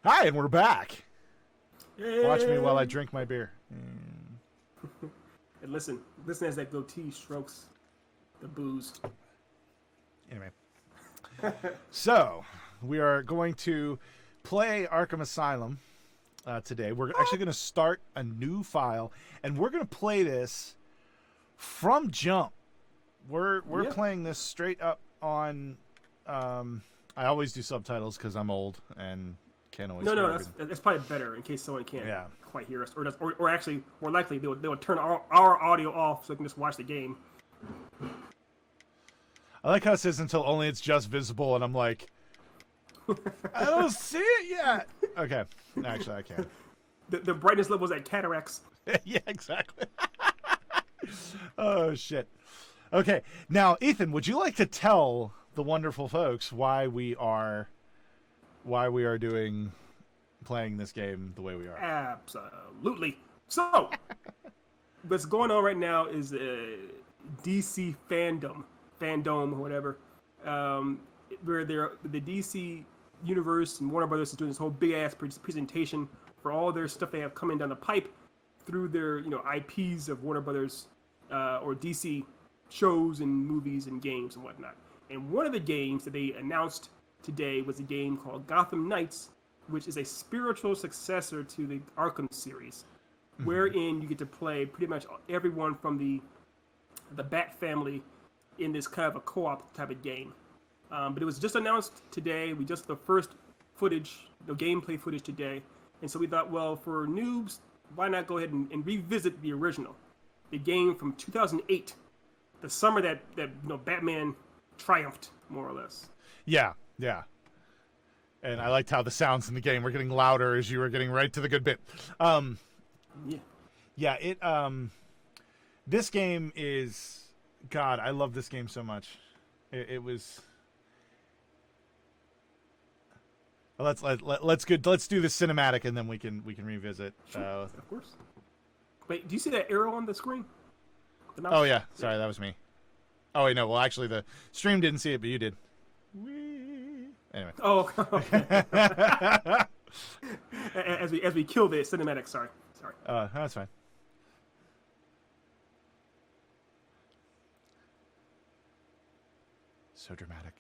Hi, and we're back. Yay. Watch me while I drink my beer. And listen as that goatee strokes the booze. Anyway. So, we are going to play Arkham Asylum today. We're actually going to start a new file, and we're going to play this from jump. We're playing this straight up on... I always do subtitles because I'm old and can't always hear everything. That's probably better in case someone can't quite hear us. Or actually, more likely, they would turn our audio off so they can just watch the game. I like how it says until only it's just visible, and I'm like, I don't see it yet. Okay. Actually, I can. The brightness level is at cataracts. Yeah, exactly. Oh, shit. Okay. Now, Ethan, would you like to tell the wonderful folks why we are playing this game the way we are? Absolutely. So, what's going on right now is DC fandom, or whatever, where the DC universe and Warner Brothers is doing this whole big ass presentation for all their stuff they have coming down the pipe through their IPs of Warner Brothers or DC shows and movies and games and whatnot. And one of the games that they announced today was a game called Gotham Knights, which is a spiritual successor to the Arkham series, wherein you get to play pretty much everyone from the Bat family in this kind of a co-op type of game. But it was just announced today. We just the first footage, the gameplay footage today. And so we thought, well, for noobs, why not go ahead and revisit the original, the game from 2008, the summer that Batman triumphed, more or less. Yeah. And I liked how the sounds in the game were getting louder as you were getting right to the good bit. This game is, God, I love this game so much. It was. Let's do the cinematic and then we can revisit. Sure, of course. Wait, do you see that arrow on the screen? Oh yeah, sorry, that was me. Oh wait, no. Well, actually, the stream didn't see it, but you did. Anyway. Oh. Okay. as we kill the cinematic. Sorry. That's fine. So dramatic.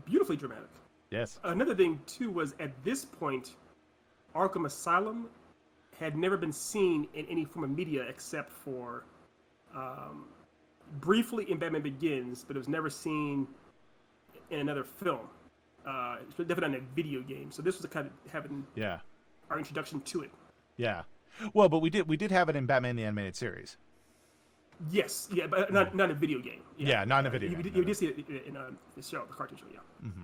Beautifully dramatic. Yes. Another thing too was at this point, Arkham Asylum had never been seen in any form of media except for briefly in Batman Begins, but it was never seen in another film. It's definitely not a video game. So this was kind of having our introduction to it. Yeah. Well, but we did have it in Batman the Animated Series. Yes, yeah, but not a video game. Yeah, not in a video game. You did see it in the show, the cartoon show, yeah. Mm-hmm.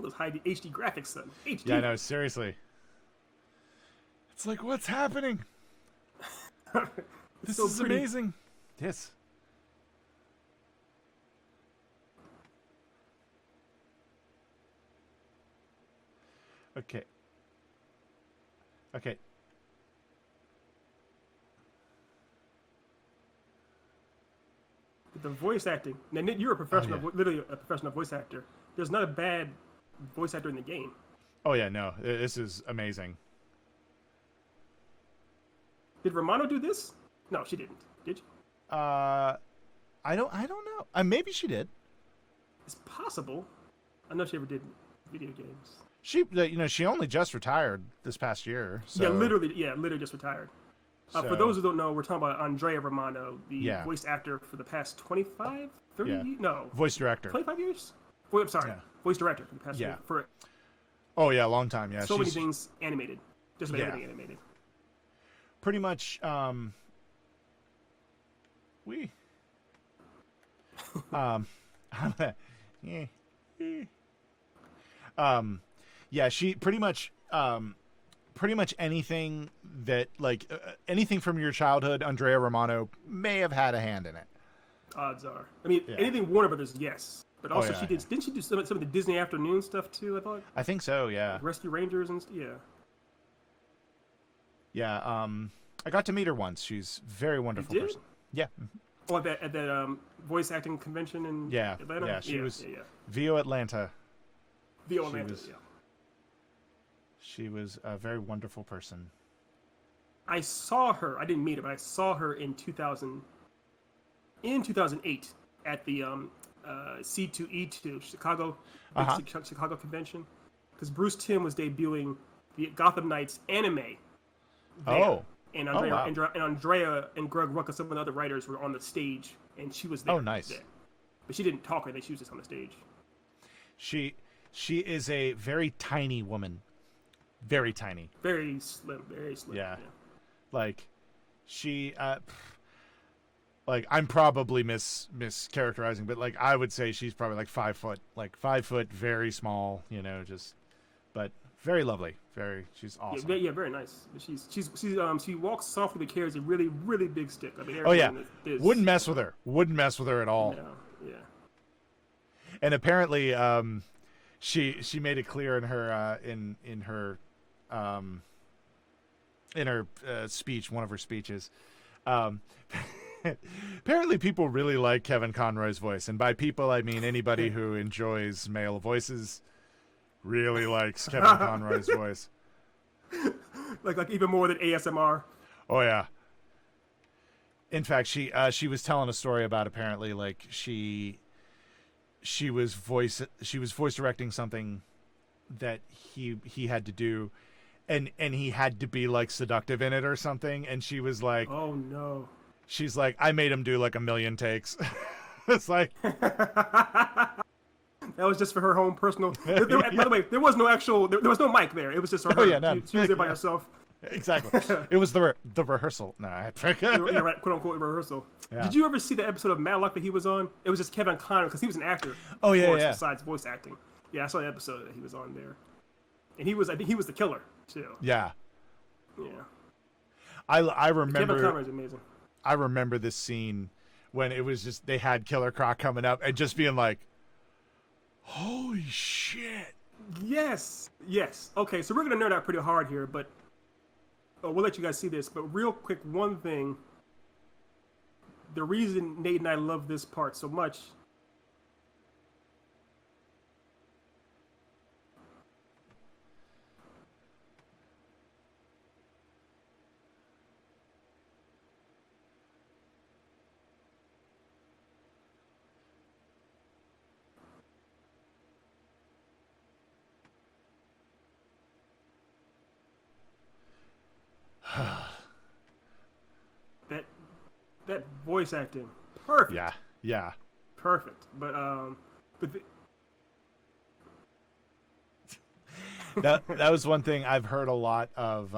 Those high HD graphics, son. HD. Yeah, I know, seriously. It's like, what's happening? This is pretty amazing. Yes. Okay. The voice acting. Now, you're a professional, literally a professional voice actor. There's not a bad voice actor in the game. Oh yeah, no, this is amazing. Did Romano do this? No, she didn't. Did you? I don't know. Maybe she did. It's possible. I know she ever did video games. She only just retired this past year. So. Yeah, literally just retired. For those who don't know, we're talking about Andrea Romano, the voice actor for the past 25, 30 years? No. Voice director. 25 years? I'm sorry. Yeah. Voice director for the past year. Oh, yeah, long time, yeah. So many things animated. Just about everything animated. Pretty much, We. Um, yeah. Yeah, she pretty much anything that like anything from your childhood, Andrea Romano may have had a hand in it. Odds are. I mean, Yeah. anything Warner Brothers, yes. But also, yeah, she did. yeah. Didn't she do some of the Disney afternoon stuff too? I thought I think so. Yeah. Rescue Rangers and yeah. Yeah. I got to meet her once. She's a very wonderful You did? person. Yeah. Mhm. Oh, at that voice acting convention in Yeah. Atlanta. Yeah. She was Yeah. VO Atlanta. The Atlanta. was- Yeah. She was a very wonderful person. I saw her. I didn't meet her, but I saw her in 2008 at the C2E2 Chicago Chicago convention, because Bruce Timm was debuting the Gotham Knights anime. There. Oh. And Oh, wow. Andrea and Greg Rucka, some of the other writers, were on the stage, and she was there. Oh, nice. There. But she didn't talk or anything. She was just on the stage. She is a very tiny woman. Very tiny. Very slim. Very slim. Yeah. Like she like I'm probably mischaracterizing, but like I would say she's probably like 5 foot. Like 5 foot, very small, just but very lovely. She's awesome. Yeah, very nice. She walks softly but carries a really, really big stick. I mean, Oh yeah. is, Wouldn't mess with her. Wouldn't mess with her at all. Yeah. And apparently she made it clear in her speech, one of her speeches. Apparently people really like Kevin Conroy's voice, and by people I mean anybody who enjoys male voices really likes Kevin Conroy's voice. Like even more than ASMR. Oh yeah. In fact, she was telling a story about apparently like she was voice directing something that he had to do, and he had to be like seductive in it or something, and she was like, oh no, she's like, I made him do like 1,000,000 takes. It's like that was just for her own personal. By the way, there was no actual. There was no mic there. It was just her. Oh yeah, no. She was there by herself. Exactly. It was the rehearsal. No, I Yeah, right, quote unquote rehearsal. Yeah. Did you ever see the episode of Matlock that he was on? It was just Kevin Conroy, because he was an actor. Oh of yeah, course, yeah. Besides voice acting, yeah, I saw the episode that he was on there, and I think he was the killer too. Yeah. Yeah. I Kevin remember. Conroy's amazing. I remember this scene when it was just they had Killer Croc coming up and just being like, "Holy shit!" Yes. Okay, so we're gonna nerd out pretty hard here, but we'll let you guys see this. But real quick, one thing. The reason Nate and I love this part so much. that voice acting, perfect. Yeah. Perfect. But that was one thing I've heard a lot of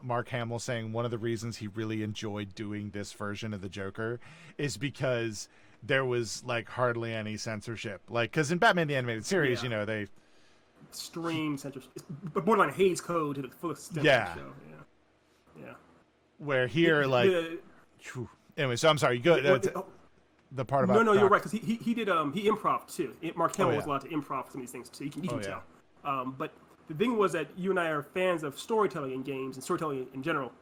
Mark Hamill saying one of the reasons he really enjoyed doing this version of the Joker is because there was like hardly any censorship. Like, because in Batman the Animated Series, they extreme censorship, but borderline Hays Code to the full extent. Yeah. Of the show. Yeah. Where here, anyway, so I'm sorry. You go the part about no, you're right, because he did he improv too. Mark Hamill was allowed to improv some of these things too. You can tell. But the thing was that you and I are fans of storytelling in games and storytelling in general,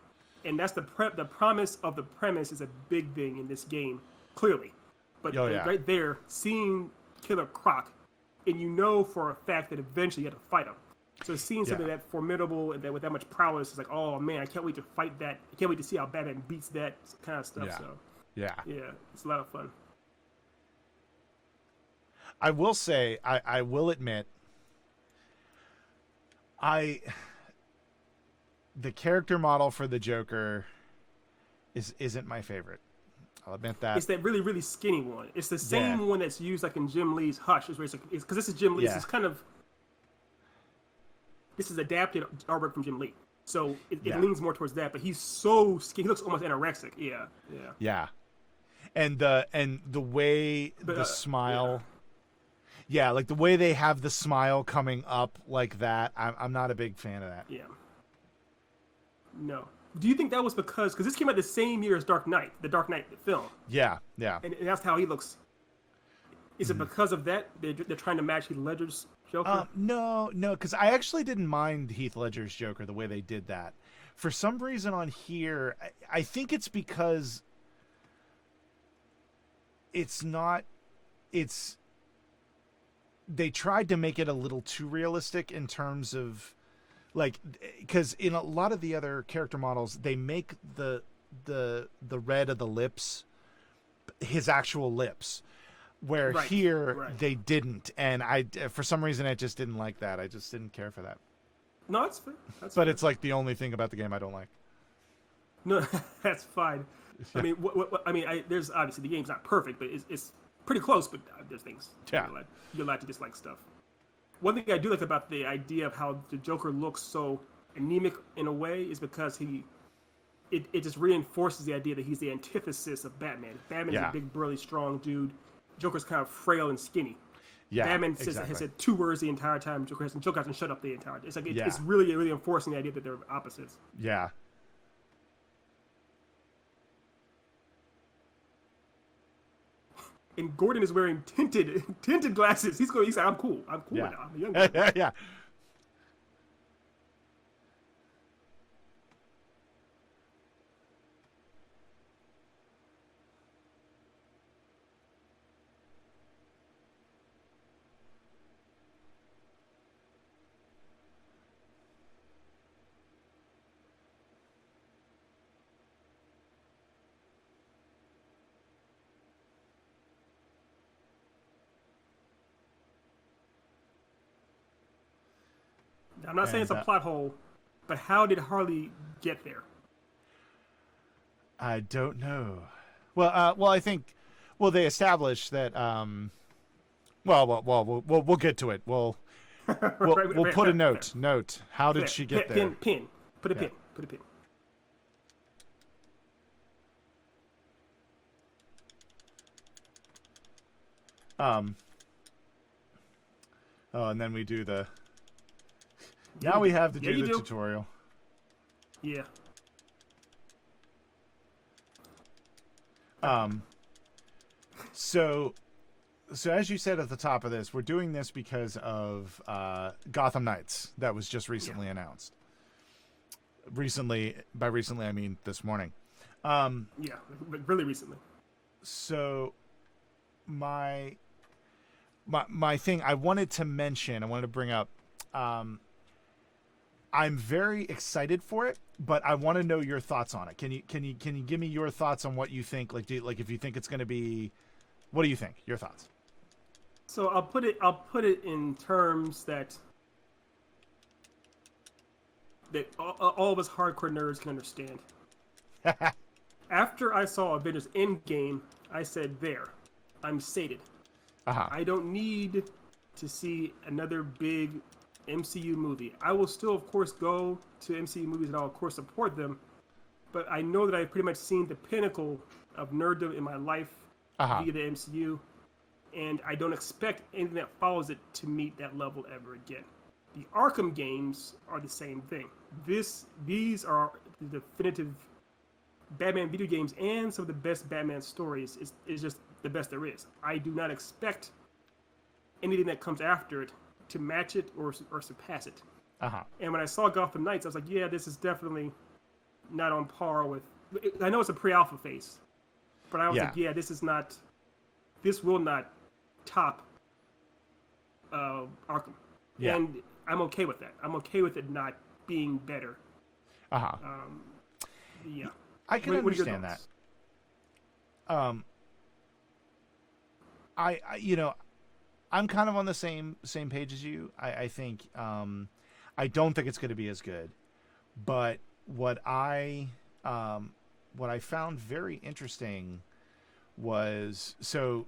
and that's the promise of the premise is a big thing in this game, clearly. But right there, seeing Killer Croc, and for a fact that eventually you have to fight him. So seeing something that formidable and that with that much prowess is like, oh man, I can't wait to fight that. I can't wait to see how Batman beats that kind of stuff. Yeah. So yeah, it's a lot of fun. I will say, I will admit, the character model for the Joker isn't my favorite. I'll admit that. It's that really, really skinny one. It's the same one that's used like in Jim Lee's Hush, because this is Jim Lee. Yeah. This is adapted artwork from Jim Lee, so it leans more towards that. But he's so skinny; he looks almost anorexic. Yeah. and the way But, the smile. Yeah, like the way they have the smile coming up like that. I'm not a big fan of that. Yeah. No. Do you think that was because this came out the same year as Dark Knight, the Dark Knight film, Yeah. and that's how he looks? Is it because of that they're trying to match Heath Ledger's Joker? No, because I actually didn't mind Heath Ledger's Joker the way they did that. For some reason on here, I think it's because they tried to make it a little too realistic in terms of, like, because in a lot of the other character models, they make the red of the lips his actual lips, where here they didn't, and for some reason I just didn't like that. I just didn't care for that. No, that's fair. But it's like the only thing about the game I don't like. No, that's fine. I mean, there's obviously the game's not perfect, but it's pretty close. But there's things you're allowed to dislike stuff. One thing I do like about the idea of how the Joker looks so anemic in a way is because it just reinforces the idea that he's the antithesis of Batman. Batman's a big, burly, strong dude. Joker's kind of frail and skinny. Yeah, Batman has said 2 words the entire time. Joker hasn't shut up the entire time. It's like it's really, really enforcing the idea that they're opposites. Yeah. And Gordon is wearing tinted glasses. He's like, I'm cool now. I'm a young guy. Yeah. I'm not saying it's a plot hole, but how did Harley get there? I don't know. Well, I think, they established that. We'll get to it. We'll put a note. Note. How did she get there? Pin. Put a pin. Oh, and then we do the. Now we have to do the tutorial. Yeah. So as you said at the top of this, we're doing this because of Gotham Knights that was just recently announced. Recently, by recently I mean this morning. Really recently. So my thing I wanted to bring up. I'm very excited for it, but I want to know your thoughts on it. Can you give me your thoughts on what you think? Like, if you think it's going to be, what do you think? Your thoughts? So I'll put it in terms that all of us hardcore nerds can understand. After I saw Avengers Endgame, I said, I'm sated. I don't need to see another big MCU movie. I will still, of course, go to MCU movies and I'll, of course, support them. But I know that I've pretty much seen the pinnacle of nerddom in my life via the MCU. And I don't expect anything that follows it to meet that level ever again. The Arkham games are the same thing. These are the definitive Batman video games, and some of the best Batman stories is just the best there is. I do not expect anything that comes after it to match it or surpass it. And when I saw Gotham Knights, I was like, yeah, this is definitely not on par with. I know it's a pre-alpha phase, but I was like, yeah, this will not top Arkham. Yeah. And I'm okay with that. I'm okay with it not being better. Yeah. I can understand that. I'm kind of on the same page as you. I think I don't think it's going to be as good, but what I found very interesting was so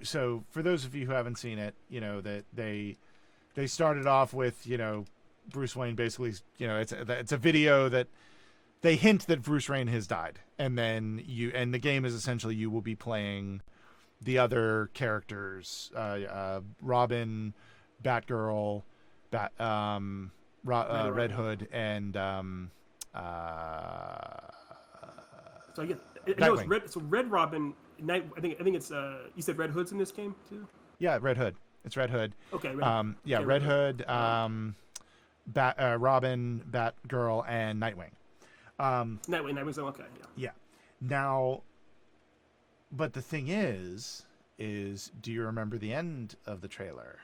for those of you who haven't seen it, that they started off with Bruce Wayne basically, it's a video that they hint that Bruce Wayne has died, and then the game is essentially you will be playing the other characters, Robin, Batgirl, Red Hood, and So I guess Nightwing. Red Robin. I think it's you said Red Hood's in this game too. Yeah, Red Hood. It's Red Hood. Okay. Yeah, Red Hood, Robin, Batgirl, and Nightwing. Nightwing's okay. Yeah. Now, but the thing is, do you remember the end of the trailer?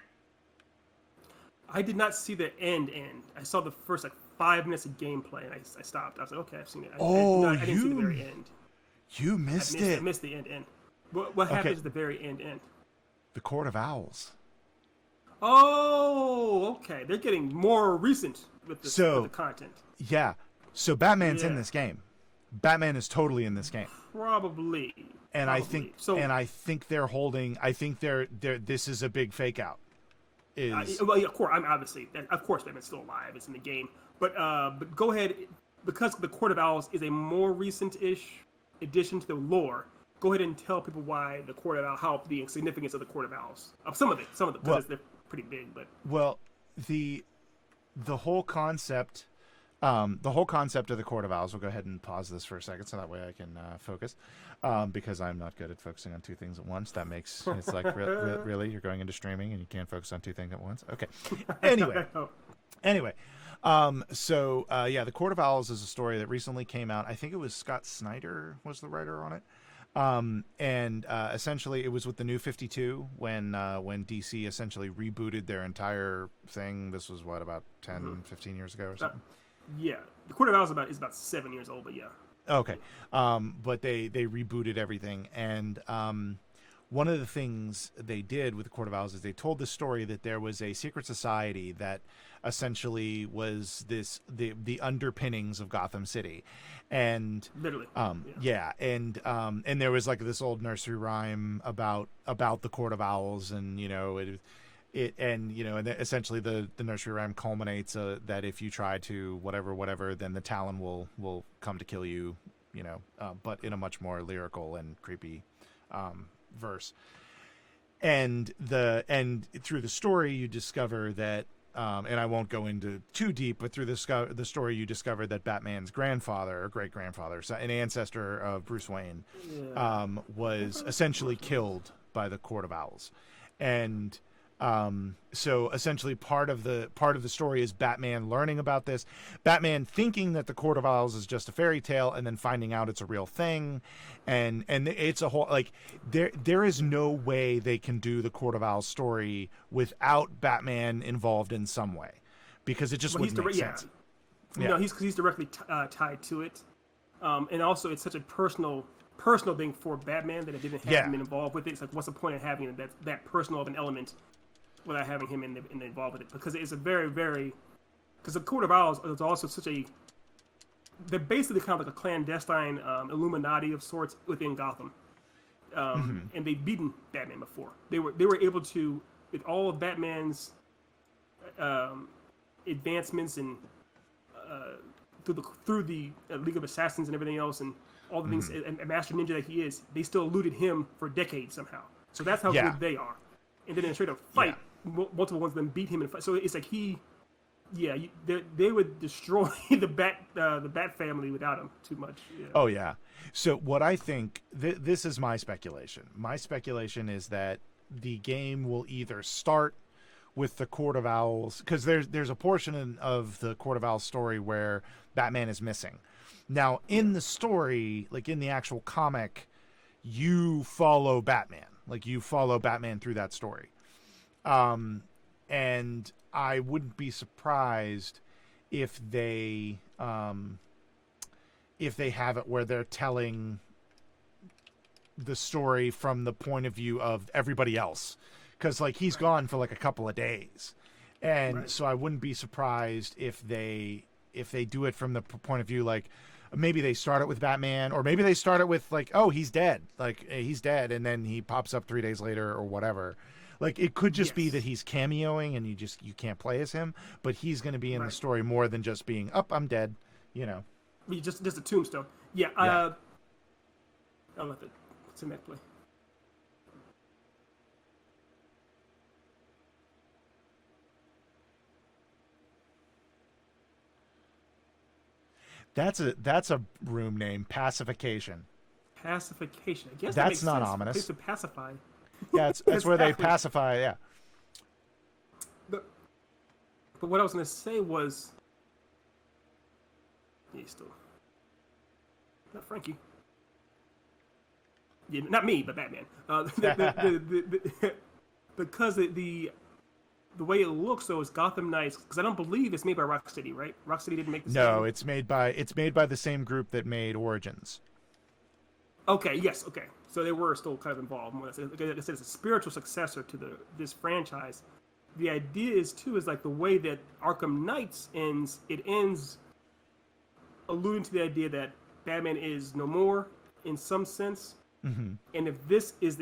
I did not see the end. I saw the first 5 minutes of gameplay, and I stopped. I was like, okay, I've seen it. I didn't see the very end. You missed it. I missed the end. What happens at the very end? The Court of Owls. Oh, okay. They're getting more recent with the content. Yeah. So Batman's in this game. Batman is totally in this game. Probably. I think they're holding. I think they're. This is a big fake out. Of course, Batman's still alive. It's in the game. But go ahead, because the Court of Owls is a more recent-ish addition to the lore. Go ahead and tell people why the Court of Owls, how the significance of the Court of Owls. Some of it, because they're pretty big. But the whole concept. The whole concept of the Court of Owls, we'll go ahead and pause this for a second so that way I can focus, because I'm not good at focusing on two things at once. That makes, it's like, really? You're going into streaming and you can't focus on two things at once? Okay. Anyway. The Court of Owls is a story that recently came out. I think it was Scott Snyder was the writer on it. Essentially it was with the New 52 when DC essentially rebooted their entire thing. This was about 10, 15 years ago or something? Yeah, the Court of Owls is about 7 years old, but yeah. Okay, but they rebooted everything, and one of the things they did with the Court of Owls is they told the story that there was a secret society that essentially was the underpinnings of Gotham City, and literally, and there was like this old nursery rhyme about the Court of Owls, and and essentially the nursery rhyme culminates that if you try to whatever, then the Talon will come to kill you, but in a much more lyrical and creepy verse. And through the story you discover that, and I won't go into too deep, but through the story you discover that Batman's grandfather or great grandfather, so an ancestor of Bruce Wayne, was essentially killed by the Court of Owls, and so essentially part of the story is Batman learning about this, Batman thinking that the Court of Owls is just a fairy tale, and then finding out it's a real thing, and it's a whole, like, there is no way they can do the Court of Owls story without Batman involved in some way, because it just wouldn't make sense. Yeah. No, he's directly tied to it, and also it's such a personal thing for Batman that it didn't have him involved with it. It's like, what's the point of having that personal of an element without having him involved with it? Because it's a very, very... Because the Court of Owls is also they're basically kind of like a clandestine Illuminati of sorts within Gotham. And they've beaten Batman before. They were able to, with all of Batman's advancements and through the League of Assassins and everything else, and all the things, a master ninja that he is, they still eluded him for decades somehow. So that's how good they are. And then in a straight up fight, multiple ones of them beat him in a fight. So it's like they would destroy the Bat family without him too much. Yeah. Oh yeah. So what I think, this is my speculation. My speculation is that the game will either start with the Court of Owls, because there's a portion of the Court of Owls story where Batman is missing. Now in the story, like in the actual comic, you follow Batman. Like, you follow Batman through that story. And I wouldn't be surprised if they have it where they're telling the story from the point of view of everybody else. Because, like, he's gone for, like, a couple of days. And so I wouldn't be surprised if they do it from the point of view, like, maybe they start it with Batman, or maybe they start it with, like, oh, he's dead. Like, he's dead, and then he pops up 3 days later or whatever. Like, it could just be that he's cameoing and you can't play as him, but he's going to be in the story more than just being, I'm dead, Just a tombstone. Yeah. I'll let the Mac play. That's a room name, Pacification. Pacification. I guess That's that makes not sense. ominous. Place to pacify. Yeah, it's where they Exactly. pacify. Yeah. But what I was gonna say was, yeah, still not Frankie. Yeah, not me, but Batman. Because the way it looks though is Gotham Knights, because I don't believe it's made by Rocksteady, right? Rocksteady didn't make this No, game? it's made by the same group that made Origins. Okay, yes, okay. So they were still kind of involved. Like I said, it's a spiritual successor to this franchise. The idea is too is like the way that Arkham Knights ends. It ends alluding to the idea that Batman is no more in some sense. Mm-hmm. And if this is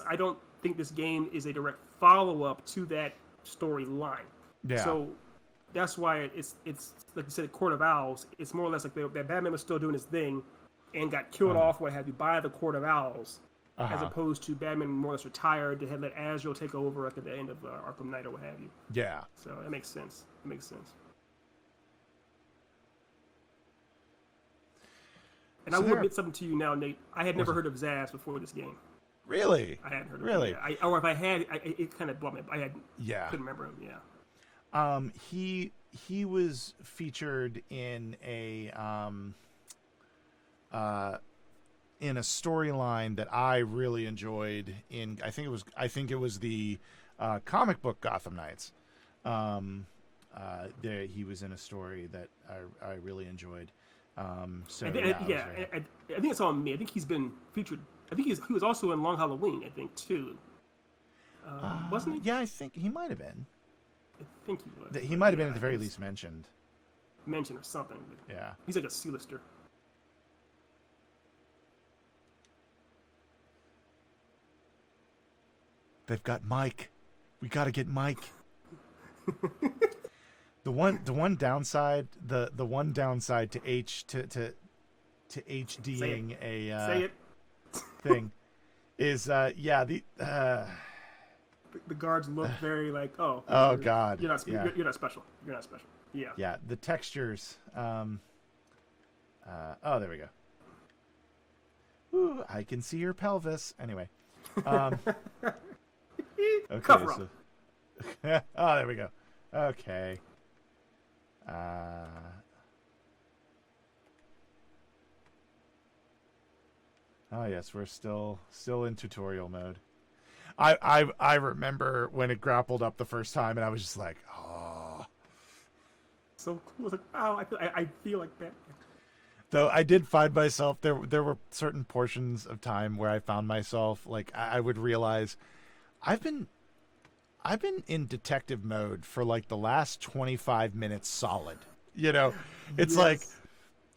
I don't think this game is a direct follow up to that storyline. Yeah. So that's why it's like you said, Court of Owls. It's more or less like that Batman was still doing his thing, and got killed off, what have you, by the Court of Owls, as opposed to Batman more or less retired to have let Azrael take over at the end of Arkham Knight or what have you. Yeah. So that makes sense. It makes sense. And So I will admit something to you now, Nate. I had never heard of Zaz before this game. Really? I hadn't heard of Really? him. Or if I had, it kind of blew me. I couldn't remember him. Yeah. He was featured in a storyline that I really enjoyed. I think it was the comic book Gotham Knights. He was in a story that I really enjoyed. I think it's on me. I think he's been featured. I think he was also in Long Halloween, I think, too. Wasn't he? Yeah, I think he might have been. I think he was. He might have been at the very least mentioned. Mentioned or something. But Yeah. He's like a C-lister. They've got Mike. We got to get Mike. The one downside to HDing a thing is the guards look very like God, you're not special. You're not special. Yeah. The textures. There we go. Ooh, I can see your pelvis. Anyway. Okay. Cover up. Oh, there we go. Okay. Oh yes, we're still in tutorial mode. I remember when it grappled up the first time, and I was just like, oh. So cool. Like, wow, I feel like that. Though I did find myself there were certain portions of time where I found myself like I would realize I've been in detective mode for like the last 25 minutes solid. It's like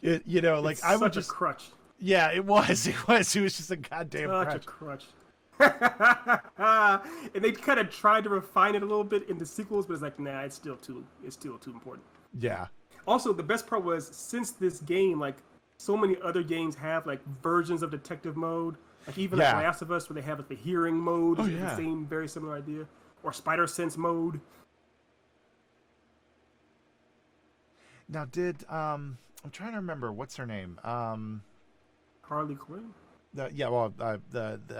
it's I would just a crutch. Yeah, it was. It was just a goddamn crutch. And they kind of tried to refine it a little bit in the sequels, but it's like, nah, it's still too important. Yeah. Also, the best part was, since this game, like so many other games have like versions of detective mode, like even like Last of Us, where they have like the hearing mode, the same very similar idea, or Spider Sense mode. Now, I'm trying to remember what's her name. Harley Quinn. I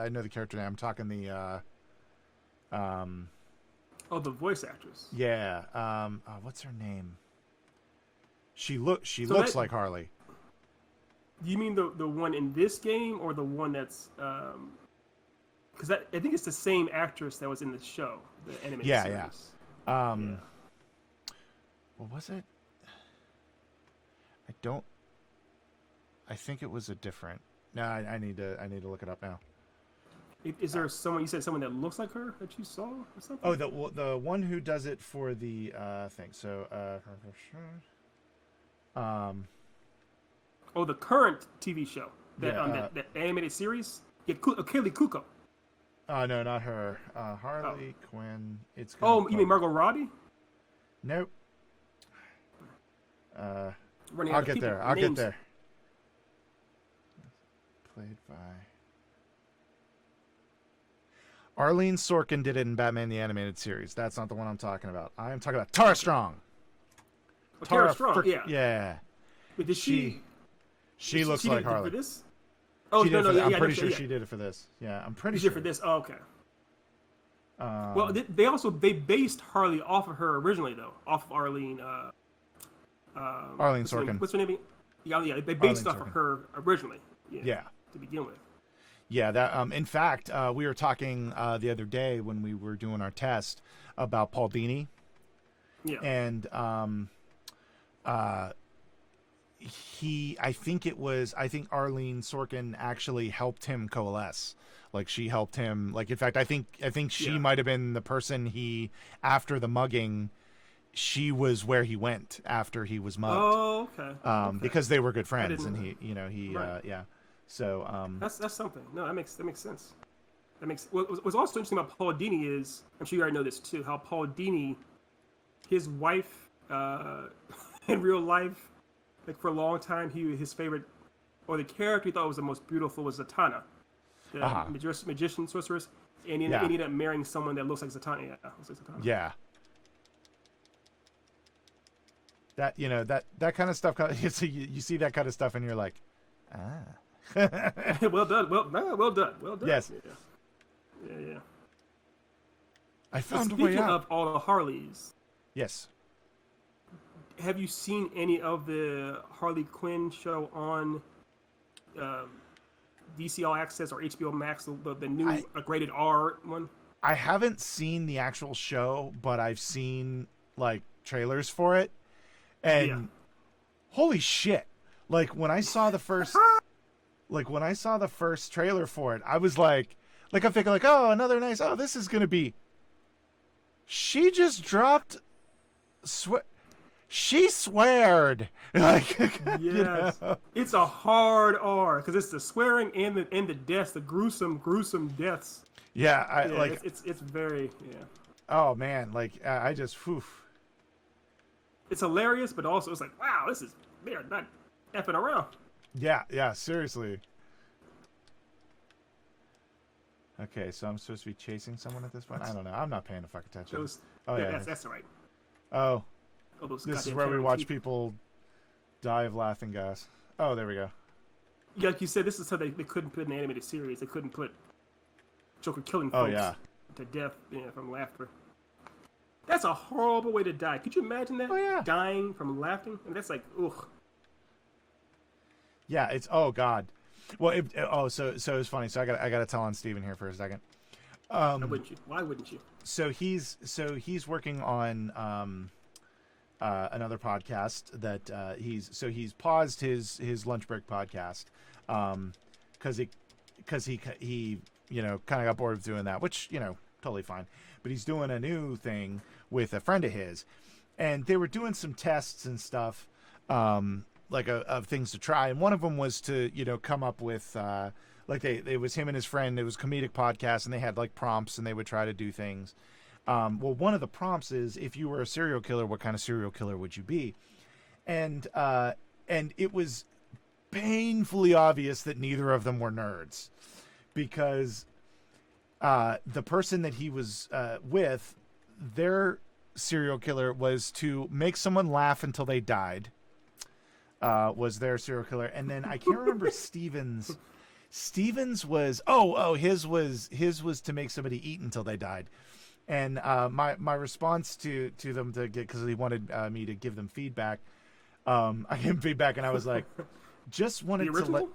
know the character name. I'm talking the. The voice actress. Yeah. What's her name? She looks like Harley. Do you mean the one in this game, or the one that's? Because I think it's the same actress that was in the show, the animated series. Yeah. What was it? I think it was a different. No, I need to look it up now. Is there someone, you said someone that looks like her that you saw or something? Oh, the one who does it for the thing. So the current TV show that animated series. Yeah, Kaylee Kuko. Oh no, not her. Harley Quinn. It's. You mean Margot Robbie? Nope. I'll get there. Played by Arlene Sorkin did it in Batman the Animated Series. That's not the one I'm talking about. I am talking about Tara Strong. Tara Strong, yeah. But did she looks like Harley. For this? Oh, no, yeah, I'm pretty sure she did it for this. Yeah, I'm pretty sure. She did for this. Oh, okay. Well, they based Harley off of her originally, though, off of Arlene. Arlene Sorkin. What's her name? Yeah, they based off of her originally. Yeah. To begin with. Yeah, that. In fact, we were talking the other day when we were doing our test about Paul Dini. Yeah. And I think Arlene Sorkin actually helped him coalesce. Like she helped him. Like in fact, I think she might have been the person after the mugging. She was where he went after he was mugged. Oh, okay. Because they were good friends, and right. yeah. So that's something. No, that makes sense. What's also interesting about Paul Dini is, I'm sure you already know this too, how Paul Dini, his wife, in real life, like for a long time, his favorite, or the character he thought was the most beautiful was Zatanna, the magician sorceress, and he ended up marrying someone that looks like Zatanna. Yeah, looks like Zatanna. Yeah. That that kind of stuff. You see that kind of stuff, and you're like, well done. Well done. Yes. Yeah. I found a way out. Speaking of all the Harleys. Yes. Have you seen any of the Harley Quinn show on DC All Access or HBO Max, the new rated R one? I haven't seen the actual show, but I've seen like trailers for it, and holy shit! Like when I saw the first, trailer for it, I was like I'm thinking like, oh, another nice. Oh, this is gonna be. She just dropped. She sweared. Like, yes, it's a hard R because it's the swearing and the deaths, the gruesome deaths. Yeah, it's very Oh man, like I just. Whew. It's hilarious, but also it's like, wow, they're not effing around. Yeah, seriously. Okay, so I'm supposed to be chasing someone at this point? I don't know. I'm not paying the fuck attention. That's all right. Oh. This is where we watch people die of laughing gas. Oh, there we go. Yeah, like you said, this is how they couldn't put an animated series. They couldn't put Joker killing folks to death from laughter. That's a horrible way to die. Could you imagine that? Oh, yeah. Dying from laughing? I mean, that's like, ugh. Yeah, it's, oh, God. Well, so it's funny. So I got to tell on Steven here for a second. Why wouldn't you? Why wouldn't you? So he's working on another podcast that he's paused his lunch break podcast because he kind of got bored of doing that, which totally fine. But he's doing a new thing with a friend of his, and they were doing some tests and stuff, of things to try. And one of them was to come up with it was him and his friend. It was a comedic podcast, and they had like prompts, and they would try to do things. Well, one of the prompts is, if you were a serial killer, what kind of serial killer would you be? And it was painfully obvious that neither of them were nerds, because the person that he was with, their serial killer was to make someone laugh until they died. Was their serial killer, and then I can't remember Steven's. Steven's was his was to make somebody eat until they died. And my response to them because he wanted me to give them feedback, I gave him feedback, and I was like, just wanted to let.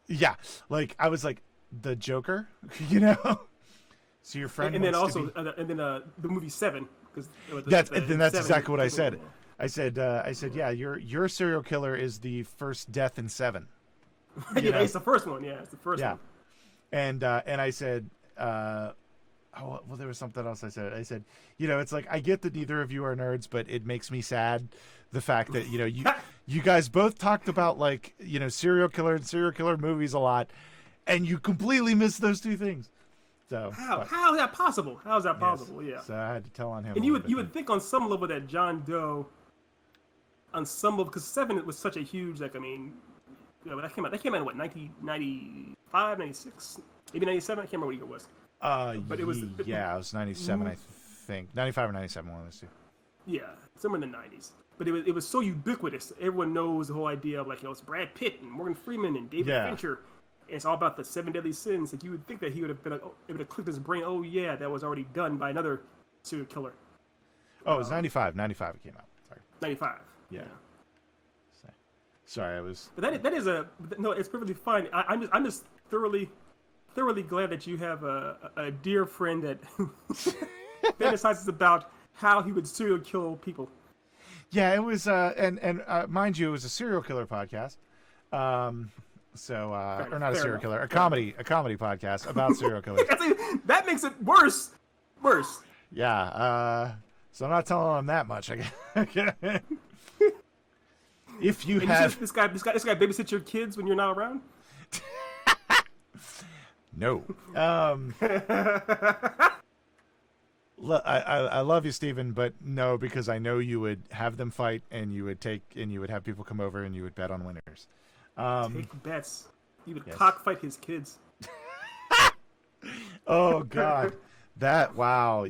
Yeah, like I was like the Joker, So your friend, and then also, the movie Seven, because that's exactly what I said. I said, yeah, your serial killer is the first death in Seven. It's the first one. Yeah, it's the first one. And I said, there was something else I said. I said, it's like, I get that neither of you are nerds, but it makes me sad, the fact that you guys both talked about serial killer and serial killer movies a lot, and you completely missed those two things. So how is that possible? How is that possible? Yes. Yeah. So I had to tell on him. And you would think on some level that John Doe, on some level, because Seven was such a huge, that came out in what, 1995, 96, maybe 97. I can't remember what year it was. But it was it was 97, I think, 95 or 97, one of those two. Yeah, somewhere in the 90s. but it was so ubiquitous. Everyone knows the whole idea of like, it's Brad Pitt and Morgan Freeman and David Fincher. And it's all about the 7 deadly sins. Like, you would think that he would have been like, it would have clicked his brain. Oh yeah, that was already done by another serial killer. Oh, it was 95. 95 it came out. Sorry. 95. Yeah. Sorry, I was. But that is no. It's perfectly fine. I'm just thoroughly glad that you have a dear friend that fantasizes about how he would serial kill people. Yeah, it was, and mind you, it was a serial killer podcast. Or not a serial killer, a comedy podcast about serial killers. That makes it worse. Yeah. So I'm not telling him that much. If you and have this guy babysits your kids when you're not around. No. I love you, Stephen, but no, because I know you would have them fight, and you would have people come over, and you would bet on winners. Take bets. You would cockfight his kids. Oh God, wow.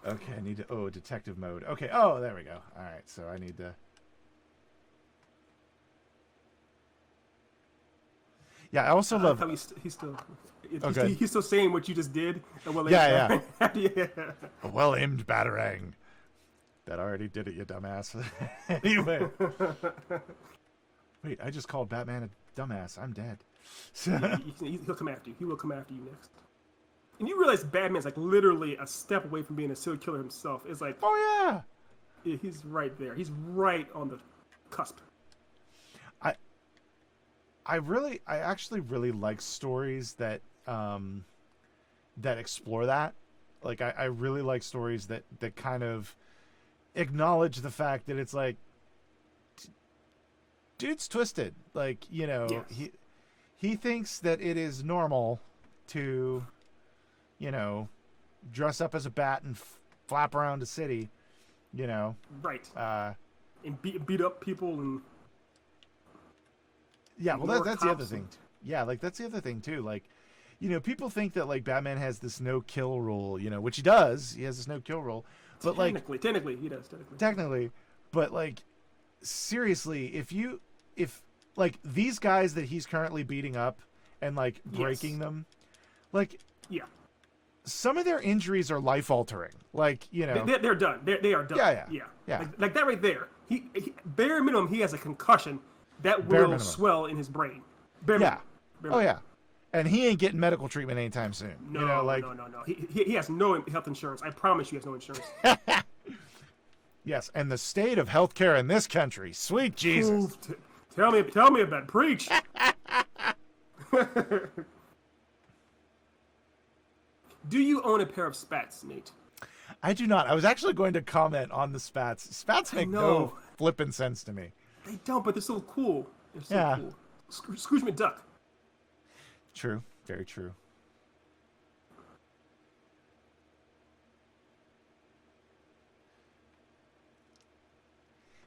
Okay, I need to. Detective mode. Okay. Oh, there we go. All right, so I need to. Yeah, I also love. How he's still saying what you just did. A well-aimed batarang. That already did it, you dumbass. Anyway. Wait, I just called Batman a dumbass. I'm dead. He'll come after you. He will come after you next. And you realize Batman's like literally a step away from being a serial killer himself. It's like, oh yeah, he's right there. He's right on the cusp. I actually really like stories that that explore that. Like I really like stories that kind of acknowledge the fact that it's like, dude's twisted. Like, yes. he thinks that it is normal to, dress up as a bat and flap around a city, Right. And beat up people and. Yeah, well, that's the other thing. Yeah, like that's the other thing too. Like, people think that like Batman has this no kill rule, which he does. He has this no kill rule, but technically he does. Technically, but like seriously, if like these guys that he's currently beating up and like breaking them, like some of their injuries are life altering. Like they're done. They are done. Yeah. Like that right there. He bare minimum he has a concussion. That will swell in his brain. Oh, yeah. And he ain't getting medical treatment anytime soon. No, no. He has no health insurance. I promise you he has no insurance. Yes, and the state of healthcare in this country. Sweet Jesus. Tell me about it. Preach. Do you own a pair of spats, Nate? I do not. I was actually going to comment on the spats. Spats make no flippin' sense to me. They don't, but they're so cool. Cool. Scrooge McDuck. True. Very true.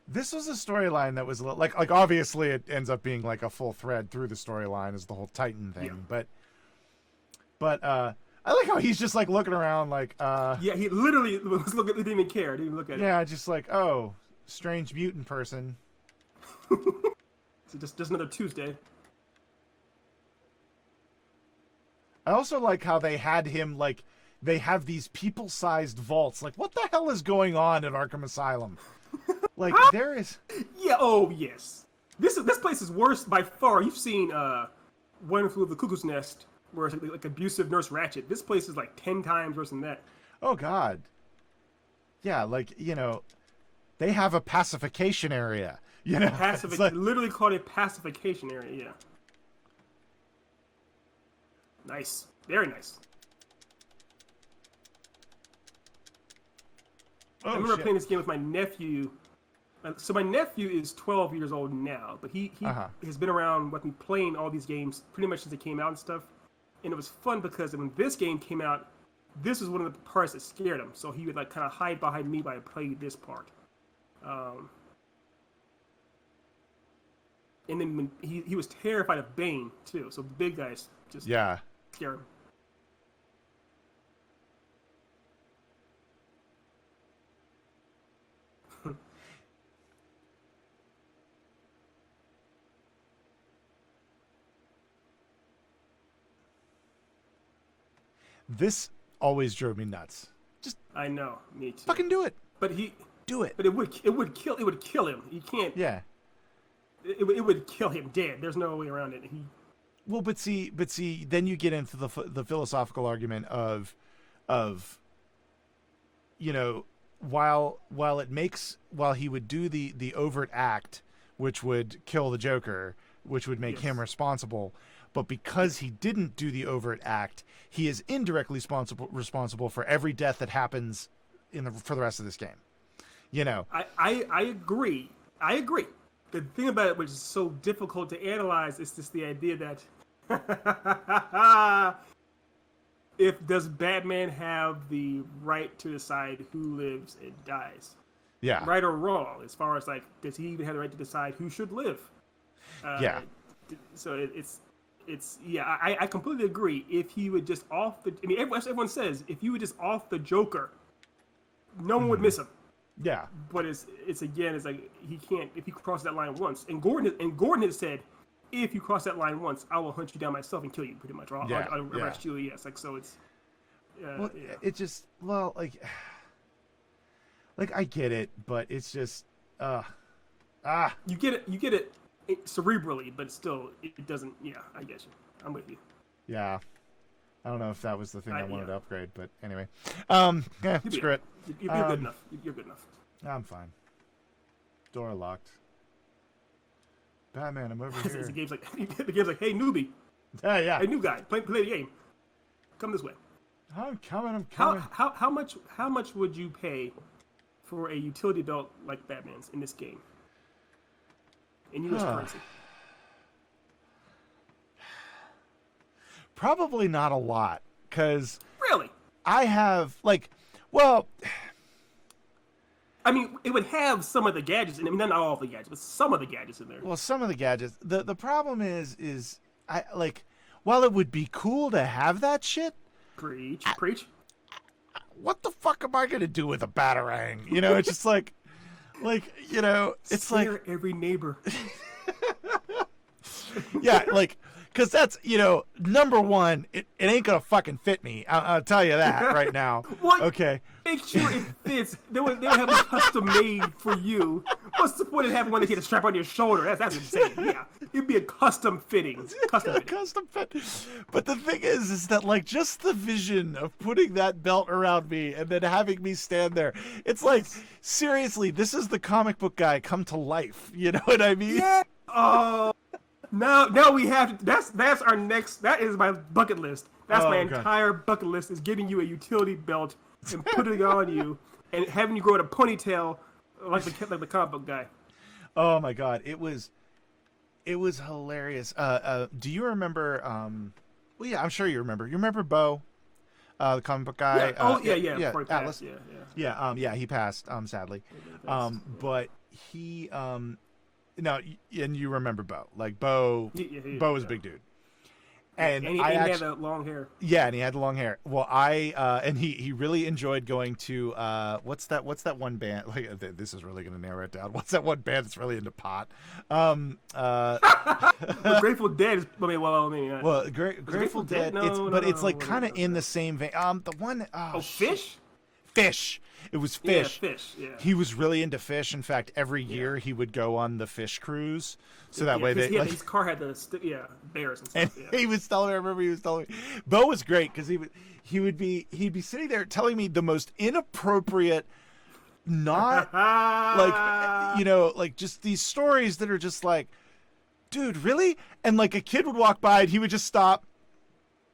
This was a storyline that was a little, like obviously it ends up being like a full thread through the storyline is the whole Titan thing, but I like how he's just like looking around like yeah, he literally was looking, he didn't even care, didn't even look at it. Yeah, just like, oh, strange mutant person. So just another Tuesday. I also like how they had him like they have these people-sized vaults. Like, what the hell is going on at Arkham Asylum? Like, there is. Yeah. Oh, yes. This place is worse by far. You've seen One Flew Over the Cuckoo's Nest, where it's like abusive Nurse Ratched. This place is like 10 times worse than that. Oh God. Yeah, like they have a pacification area. Like, literally called a pacification area. Yeah. Nice. Very nice. I remember playing this game with my nephew. So my nephew is 12 years old now, but he has been around with me playing all these games pretty much since they came out and stuff. And it was fun because when this game came out, this was one of the parts that scared him. So he would like kind of hide behind me while I played this part. And then when he was terrified of Bane too. So big guys just scare him. This always drove me nuts. Just I know, me too. fucking do it. But Do it. But it would kill him. You can't. Yeah. It would kill him dead. There's no way around it. Well, but see, then you get into the philosophical argument of, you know, while he would do the overt act, which would kill the Joker, which would make him responsible, but because he didn't do the overt act, he is indirectly responsible for every death that happens for the rest of this game. You know, I agree. The thing about it, which is so difficult to analyze, is just the idea that does Batman have the right to decide who lives and dies? Yeah. Right or wrong, as far as like, does he even have the right to decide who should live? Yeah. So I completely agree. If he would just everyone says if you would just off the Joker, no one would miss him. Yeah. But it's like he can't if he crosses that line once. And Gordon has said, if you cross that line once, I will hunt you down myself and kill you pretty much. Or I'll arrest you. Yes, like so it's. It just like I get it, but it's just You get it cerebrally, but still it doesn't. Yeah, I get you. I'm with you. Yeah. I don't know if that was the thing I wanted to upgrade, but anyway. Screw it. You're good enough. You're good enough. I'm fine. Door locked. Batman, I'm over here. The game's like, hey newbie. Yeah. Hey new guy, play the game. Come this way. I'm coming. How much would you pay for a utility belt like Batman's in this game? In U.S. currency. Probably not a lot, because really, I have I mean, it would have some of the gadgets, and I mean, not all of the gadgets, but some of the gadgets in there. Well, some of the gadgets. The problem is I while it would be cool to have that shit. Preach. What the fuck am I gonna do with a Batarang? You know, it's just like you know, it's Scare like every neighbor. Yeah, because that's, you know, number one, it ain't gonna fucking fit me. I'll tell you that right now. What? Okay. Make sure it fits. They would have it custom made for you. What's the point of having one that you had to strap on your shoulder? That's insane. Yeah, it'd be a custom fitting. Custom fit. But the thing is that just the vision of putting that belt around me and then having me stand there, it's like, seriously, this is the comic book guy come to life. You know what I mean? Yeah. Oh. No, we have to. That's our next. That is my bucket list. That's my entire bucket list, is getting you a utility belt and putting it on you and having you grow in a ponytail like the comic book guy. Oh my god, it was hilarious. Do you remember? Well, yeah, I'm sure you remember. You remember Bo, the comic book guy? Yeah. Atlas. Yeah. He passed, sadly. But he No, and you remember Bo. Bo was a big dude. And he had the long hair. Yeah, and he had the long hair. Well, and he really enjoyed going to what's that one band? This is really going to narrow it down. What's that one band that's really into pot? Grateful Dead is Grateful Dead. It's kind of in the same vein. The one Fish? Fish. It was Fish. Yeah, Fish. Yeah. He was really into Fish. In fact, every year he would go on the Fish cruise, so that way his car had the bears and stuff. And he was telling me. I remember he was telling me. Bo was great because he'd be sitting there telling me the most inappropriate, not just these stories that are just like, dude, really? And a kid would walk by and he would just stop.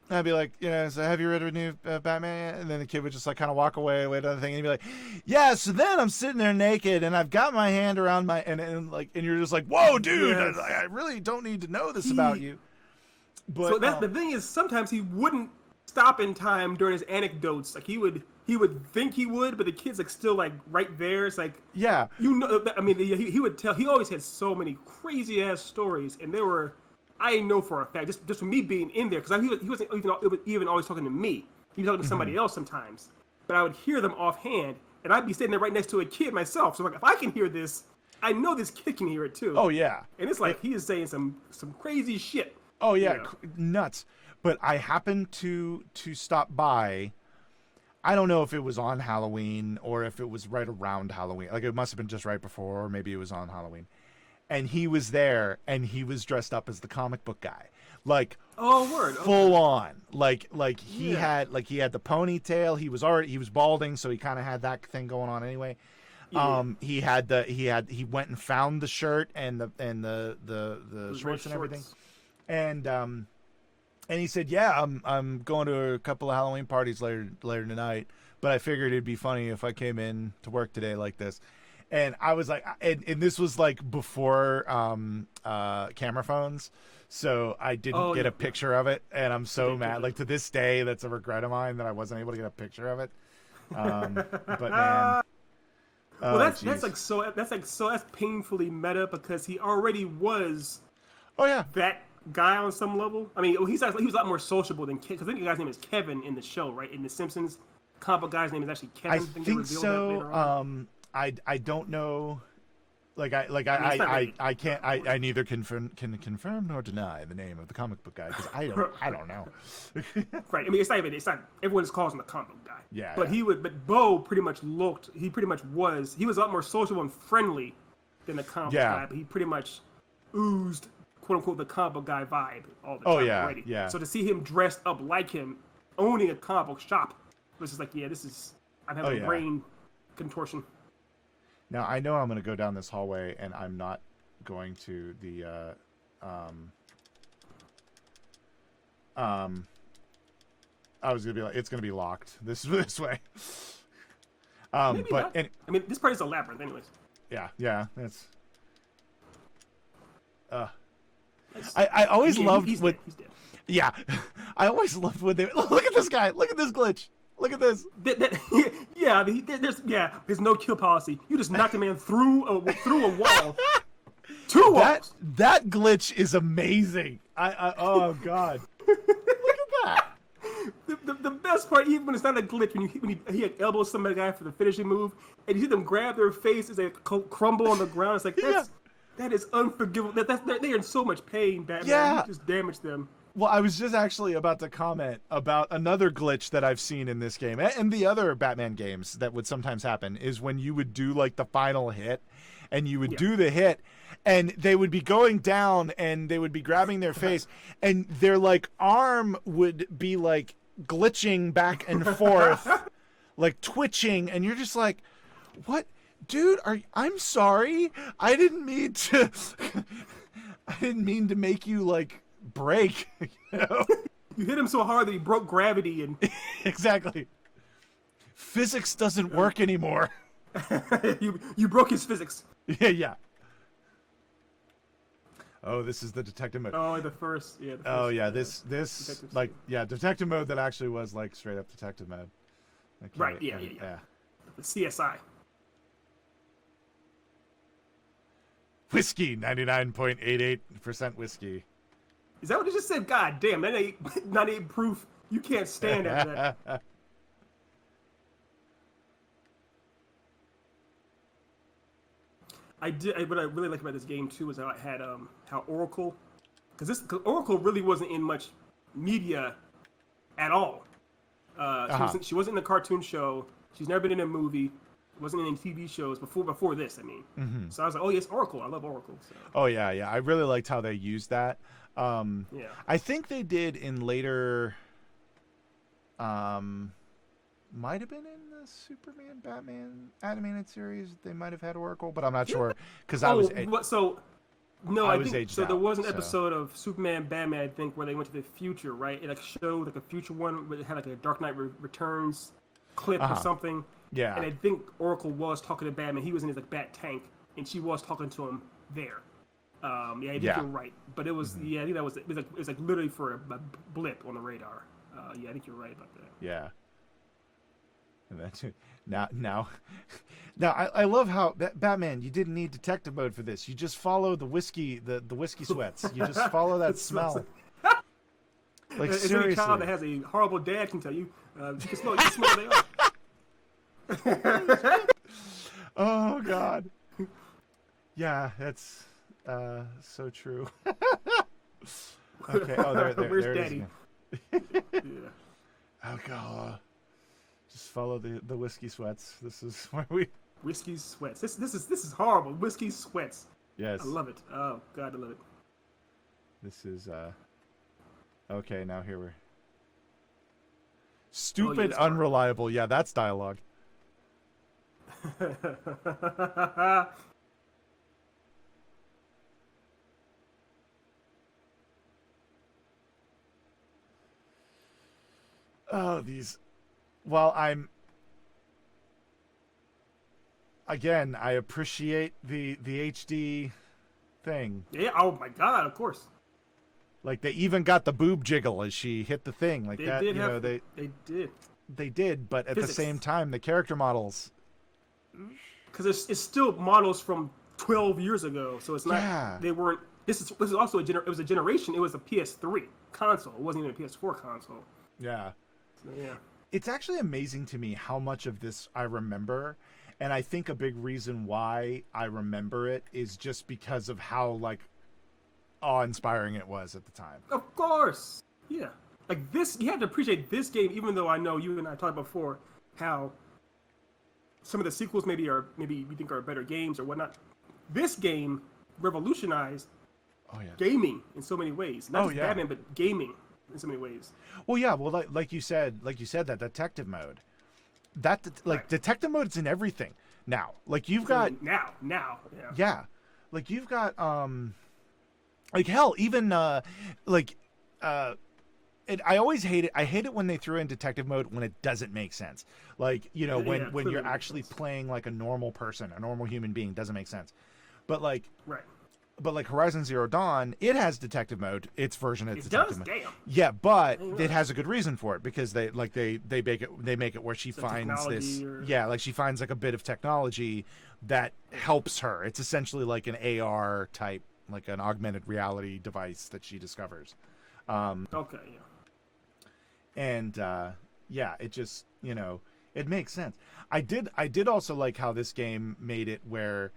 And I'd be like, so have you read a new Batman? And then the kid would just kind of walk away to another thing. And he'd be like, yeah, so then I'm sitting there naked and I've got my hand around my, and you're just like, whoa, dude, yes. I really don't need to know this about you. But so the thing is, sometimes he wouldn't stop in time during his anecdotes. He would think he would, but the kid's still right there. It's yeah. I mean, he would tell, he always had so many crazy ass stories, and there were, I know for a fact, just from me being in there, because he wasn't even always talking to me. He was talking to somebody else sometimes. But I would hear them offhand, and I'd be sitting there right next to a kid myself. So if I can hear this, I know this kid can hear it too. Oh yeah. And it's he is saying some crazy shit. Oh yeah, nuts. but I happened to stop by. I don't know if it was on Halloween or if it was right around Halloween. Like, it must have been just right before, or maybe it was on Halloween. And he was there, and he was dressed up as the comic book guy, like, oh, word, full on. Like he Yeah. had the ponytail. He was balding, so he kind of had that thing going on anyway. Yeah. He went and found the shirt and the Those shorts red and everything, shorts. and he said, "Yeah, I'm going to a couple of Halloween parties later tonight, but I figured it'd be funny if I came in to work today like this." And I was like, and this was like before camera phones, so I didn't get a picture of it, and I'm so mad. Like, to this day, that's a regret of mine that I wasn't able to get a picture of it. But man, Well, that's painfully meta because he already was oh yeah, that guy on some level. I mean, he was a lot more sociable than Kevin, because I think the guy's name is Kevin in the show, right? In The Simpsons, comic book guy's name is actually Kevin. I they think revealed that later on. so. I don't know. I can't. I neither can confirm nor deny the name of the comic book guy, because I don't know. Right. I mean, it's not everyone just calls him the comic book guy. Yeah. But yeah. but Bo pretty much was a lot more sociable and friendly than the comic book guy, but he pretty much oozed, quote unquote, the comic book guy vibe all the time already. Yeah. So to see him dressed up like him, owning a comic book shop, was just like, I'm having a brain contortion. Now, I know I'm going to go down this hallway, and I'm not going to the, I was going to be like, it's going to be locked this way. Maybe but, not. I mean, this part is a labyrinth anyways. Yeah, that's, I always loved he's what, he's dead. Yeah, I always loved when they, look at this guy, look at this glitch. Look at this. I mean, there's no kill policy. You just knocked a man through a wall. Two walls. That glitch is amazing. Oh god. Look at that. The best part, even when it's not a glitch, when he elbows some guy for the finishing move, and you see them grab their face as they crumble on the ground. It's like that is unforgivable. They're in so much pain, Batman. Yeah. You just damaged them. Well, I was just actually about to comment about another glitch that I've seen in this game and the other Batman games that would sometimes happen is when you would do like the final hit, and you would do the hit, and they would be going down and they would be grabbing their face, and their like arm would be like glitching back and forth, like twitching, and you're just like, what? Dude, I'm sorry. I didn't mean to make you like break, you know? You hit him so hard that he broke gravity and exactly. Physics doesn't work anymore. you broke his physics. Yeah. Oh, this is the detective mode. Oh, the first. This like detective mode that actually was like straight up detective mode. Okay, right. Yeah. The CSI. Whiskey, 99.88% whiskey. Is that what you just said? God damn, that ain't 98 proof. You can't stand after that. What I really like about this game too is how it had how Oracle, because Oracle really wasn't in much media at all. She wasn't in a cartoon show. She's never been in a movie. Wasn't in any TV shows before this. I mean, so I was like, oh yes, Oracle. I love Oracle. So. Oh yeah. I really liked how they used that. I think they did in later. Might have been in the Superman Batman animated series. They might have had Oracle, but I'm not sure because I was. I think so. There was an episode of Superman Batman, I think, where they went to the future, right? It like showed like a future one where it had like a Dark Knight Returns clip or something. Yeah. And I think Oracle was talking to Batman. He was in his like bat tank, and she was talking to him there. I think you're right. But it was I think it was like literally for a blip on the radar. I think you're right about that. Yeah. And that's now I love how Batman, you didn't need detective mode for this. You just follow the whiskey sweats. You just follow that smell. Like as seriously. Any child that has a horrible dad can tell you, you can smell they are. Oh God. Yeah, that's so true. Okay. Oh, there Where's it Daddy? is. Yeah. Alcohol. Just follow the whiskey sweats. This is where we. Whiskey sweats. This is horrible. Whiskey sweats. Yes. I love it. Oh God, I love it. This is okay, now here we're stupid, unreliable. Yeah, that's dialogue. Oh, these. Well, again, I appreciate the HD thing. Yeah. Oh my God. Of course. Like they even got the boob jiggle as she hit the thing, like They that. did You know, they did. they did, but at the same time, the character models. Because it's still models from 12 years ago, so it's not. Yeah. They weren't. This is also it was a generation. It was a PS3 console. It wasn't even a PS4 console. Yeah. So, yeah. It's actually amazing to me how much of this I remember, and I think a big reason why I remember it is just because of how like awe-inspiring it was at the time. Of course. Yeah. Like this, you have to appreciate this game, even though I know you and I talked before how some of the sequels maybe we think are better games or whatnot. This game revolutionized gaming in so many ways. Not just Batman, but gaming in so many ways. Well, yeah. Well, like you said, that detective mode. Detective mode is in everything now. Like you've got now. Yeah. Like you've got like hell, even I always hate it. I hate it when they throw in detective mode when it doesn't make sense. Like, you know, when you're actually playing like a normal person, a normal human being, doesn't make sense. But like Horizon Zero Dawn, it has detective mode. Its version of detective mode. Damn. Yeah, but it has a good reason for it because they make it where she finds this. Yeah, like she finds like a bit of technology that helps her. It's essentially like an AR type, like an augmented reality device that she discovers. And it just, you know, it makes sense. I did also like how this game made it where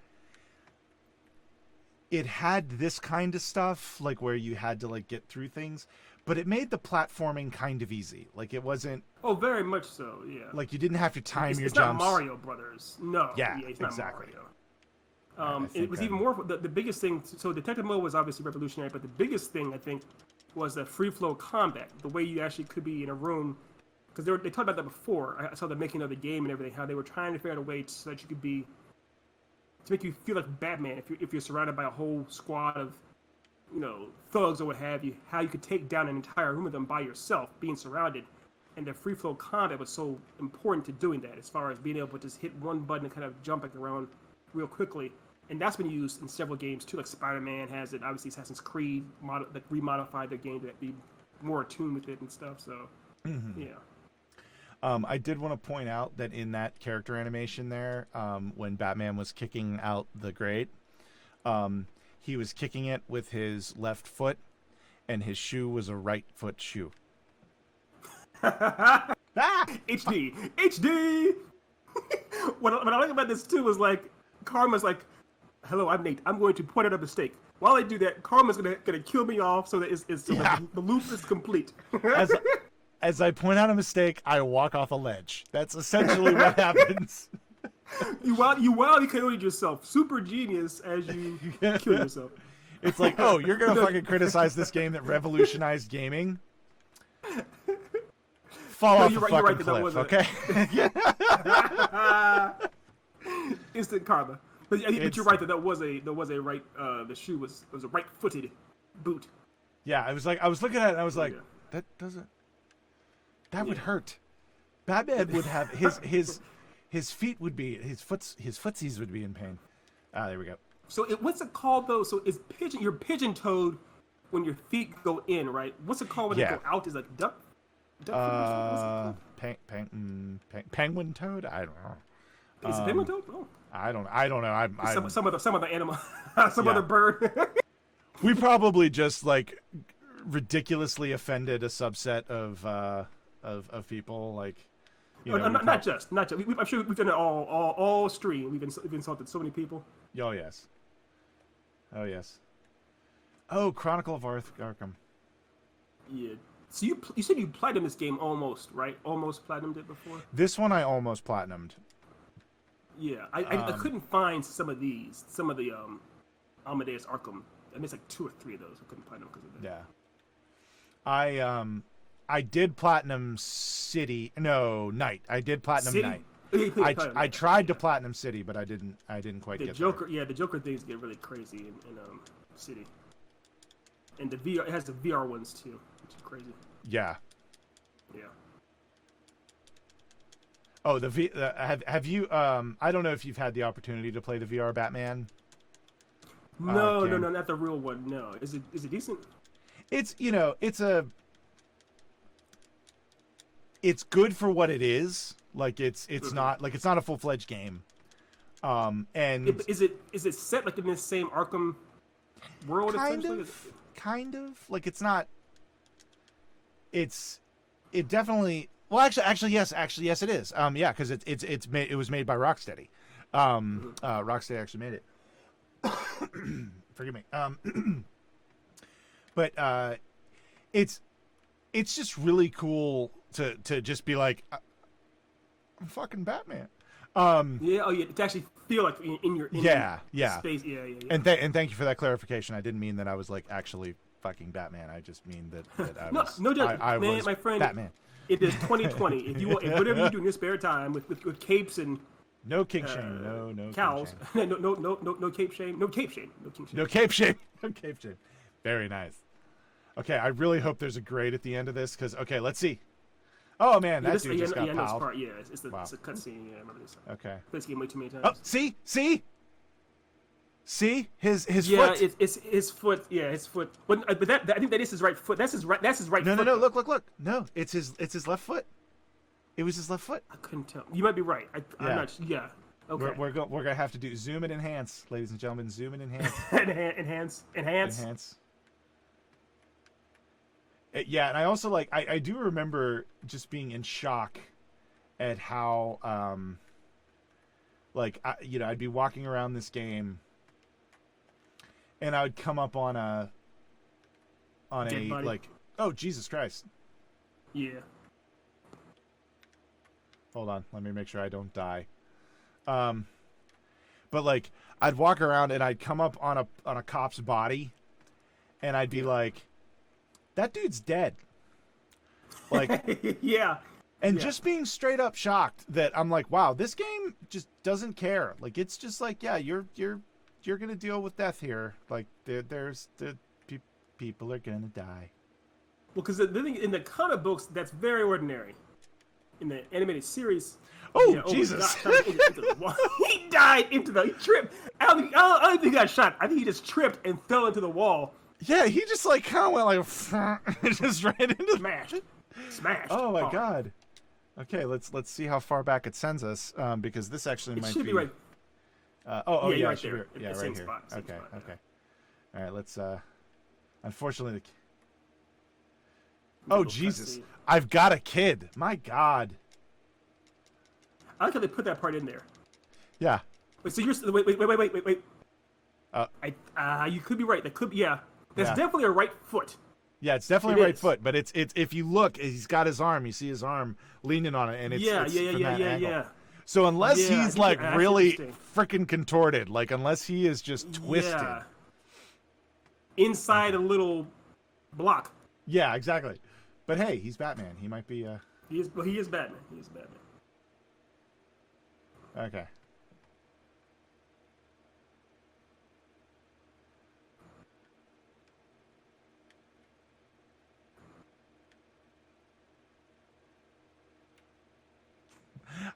it had this kind of stuff, like where you had to like get through things, but it made the platforming kind of easy. Like it wasn't. Oh, very much so. Yeah. Like you didn't have to time your it's jumps. Not Mario Brothers. No. Yeah, it's not exactly. Mario. It was even more. The biggest thing. So detective mode was obviously revolutionary, but the biggest thing I think was the free flow combat. The way you actually could be in a room, because they talked about that before. I saw the making of the game and everything. How they were trying to figure out a way so that you could be. To make you feel like Batman, if you're surrounded by a whole squad of, you know, thugs or what have you, how you could take down an entire room of them by yourself, being surrounded, and the free flow combat was so important to doing that, as far as being able to just hit one button and kind of jump like around real quickly, and that's been used in several games too. Like Spider-Man has it, obviously Assassin's Creed remodified their game to be more attuned with it and stuff. So, yeah. I did want to point out that in that character animation there, when Batman was kicking out the grate, he was kicking it with his left foot, and his shoe was a right foot shoe. HD! What I like about this too is like, Karma's like, hello, I'm Nate. I'm going to point out a mistake. While I do that, Karma's gonna kill me off so that the loop is complete. As I point out a mistake, I walk off a ledge. That's essentially what happens. You wildly coyoted yourself. Super genius as you kill yourself. It's like, oh, you're going to fucking criticize this game that revolutionized gaming? Fall off the fucking cliff, okay? Instant karma. But you're right that was a right, the shoe was a right-footed boot. Yeah, I was looking at it and I was like, that doesn't... That would hurt. Batman would have his feet would be his footsies would be in pain. Ah, there we go. So what's it called though? So you're pigeon-toed when your feet go in, right? What's it called when they go out? Is like duck? Penguin toad? I don't know. Is it penguin toad? Oh. I don't know. Some other animal, other bird. We probably just like ridiculously offended a subset of people, like, you know, not just. I'm sure we've done it all stream. We've insulted so many people. Oh yes. Oh Chronicle of Arkham. Yeah, So you said you platinumed this game almost, right? Almost platinumed it before. This one I almost platinumed. Yeah, I couldn't find some of the Amadeus Arkham. I missed like 2 or 3 of those. I couldn't find them because of that. Yeah, I did platinum Night. I did platinum City? Night. I tried to platinum City, but I didn't quite the get Joker. there. Yeah, the Joker things get really crazy in City, and the VR, it has the VR ones too, which is crazy. Yeah. Yeah. Oh, have you? I don't know if you've had the opportunity to play the VR Batman. No, not the real one. No, is it decent? It's it's good for what it is. Like it's not a full-fledged game. And is it set like in this same Arkham world? Kind of like it's not. It definitely. Well, actually, yes, it is. Yeah, because it was made by Rocksteady. Rocksteady actually made it. Forgive me. But it's just really cool to just be like, I'm fucking Batman. Yeah. Oh, yeah. To actually feel like in your space. Yeah. And thank you for that clarification. I didn't mean that I was like actually fucking Batman. I just mean that I was. No, I man, was my friend. Batman. It is 2020. If whatever you do in your spare time with capes and no kink shame, no cows, kink shame. no cape shame, no cape shame, no kink shame. No cape shame, no cape shame. Very nice. Okay, I really hope there's a grade at the end of this because let's see. Oh man, that dude just got piled. It's a cutscene. Yeah, I remember this. Okay. Played this game way too many times. Oh, see, his foot. Yeah, it's his foot. Yeah, his foot. But I think that is his right foot. That's his right foot. No. Look. No, it's his left foot. It was his left foot. I couldn't tell. You might be right. I'm not. Yeah. Okay. We're gonna have to do zoom and enhance, ladies and gentlemen. Zoom and enhance. Enhance. Yeah, and I also I do remember just being in shock at how I'd be walking around this game and I would come up on a like, oh Jesus Christ. Yeah. Hold on, let me make sure I don't die. But like I'd walk around and I'd come up on a cop's body and I'd be like, that dude's dead. Like yeah. And just being straight up shocked that I'm like, wow, this game just doesn't care. Like it's just like, yeah, you're gonna deal with death here. Like there's people are gonna die. Well, because the thing in the comic books, that's very ordinary. In the animated series, Jesus! He died he tripped. I don't think he got shot. I think he just tripped and fell into the wall. Yeah, he just like kind of went like just ran into smashed. Oh my god. Okay, let's see how far back it sends us, because this actually might be right. Yeah, right there. Yeah, right here. Spot, okay. Yeah. All right, let's. Unfortunately, oh Jesus! I've got a kid. My God. I like how they put that part in there. Yeah. Wait. So you're wait. You could be right. That could be, yeah. That's definitely a right foot. Yeah, it's definitely a right foot, but it's if you look, he's got his arm. You see his arm leaning on it, and it's from that angle. So unless he's like really freaking contorted, like unless he is just twisted inside a little block. Yeah, exactly. But hey, he's Batman. He might be. He is Batman. He is Batman. Okay.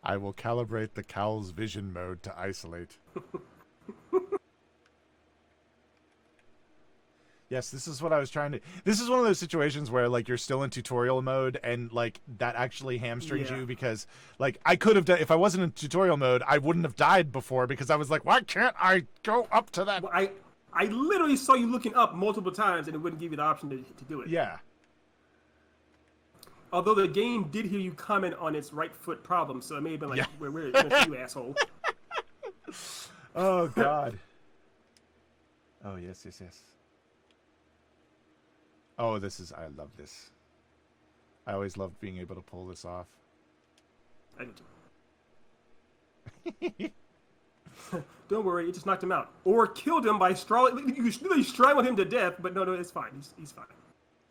I will calibrate the cowl's vision mode to isolate. Yes, this is what I was trying to... This is one of those situations where, like, you're still in tutorial mode and, like, that actually hamstrings you because, like, I could have done... If I wasn't in tutorial mode, I wouldn't have died before because I was like, why can't I go up to that? Well, I literally saw you looking up multiple times and it wouldn't give you the option to do it. Yeah. Although the game did hear you comment on its right foot problem, so it may have been like, where you asshole? Oh, God. Oh, yes. Oh, I love this. I always loved being able to pull this off. I do too. Don't worry, it just knocked him out. Or killed him by strangling. You really strangled him to death, but no, it's fine. He's fine.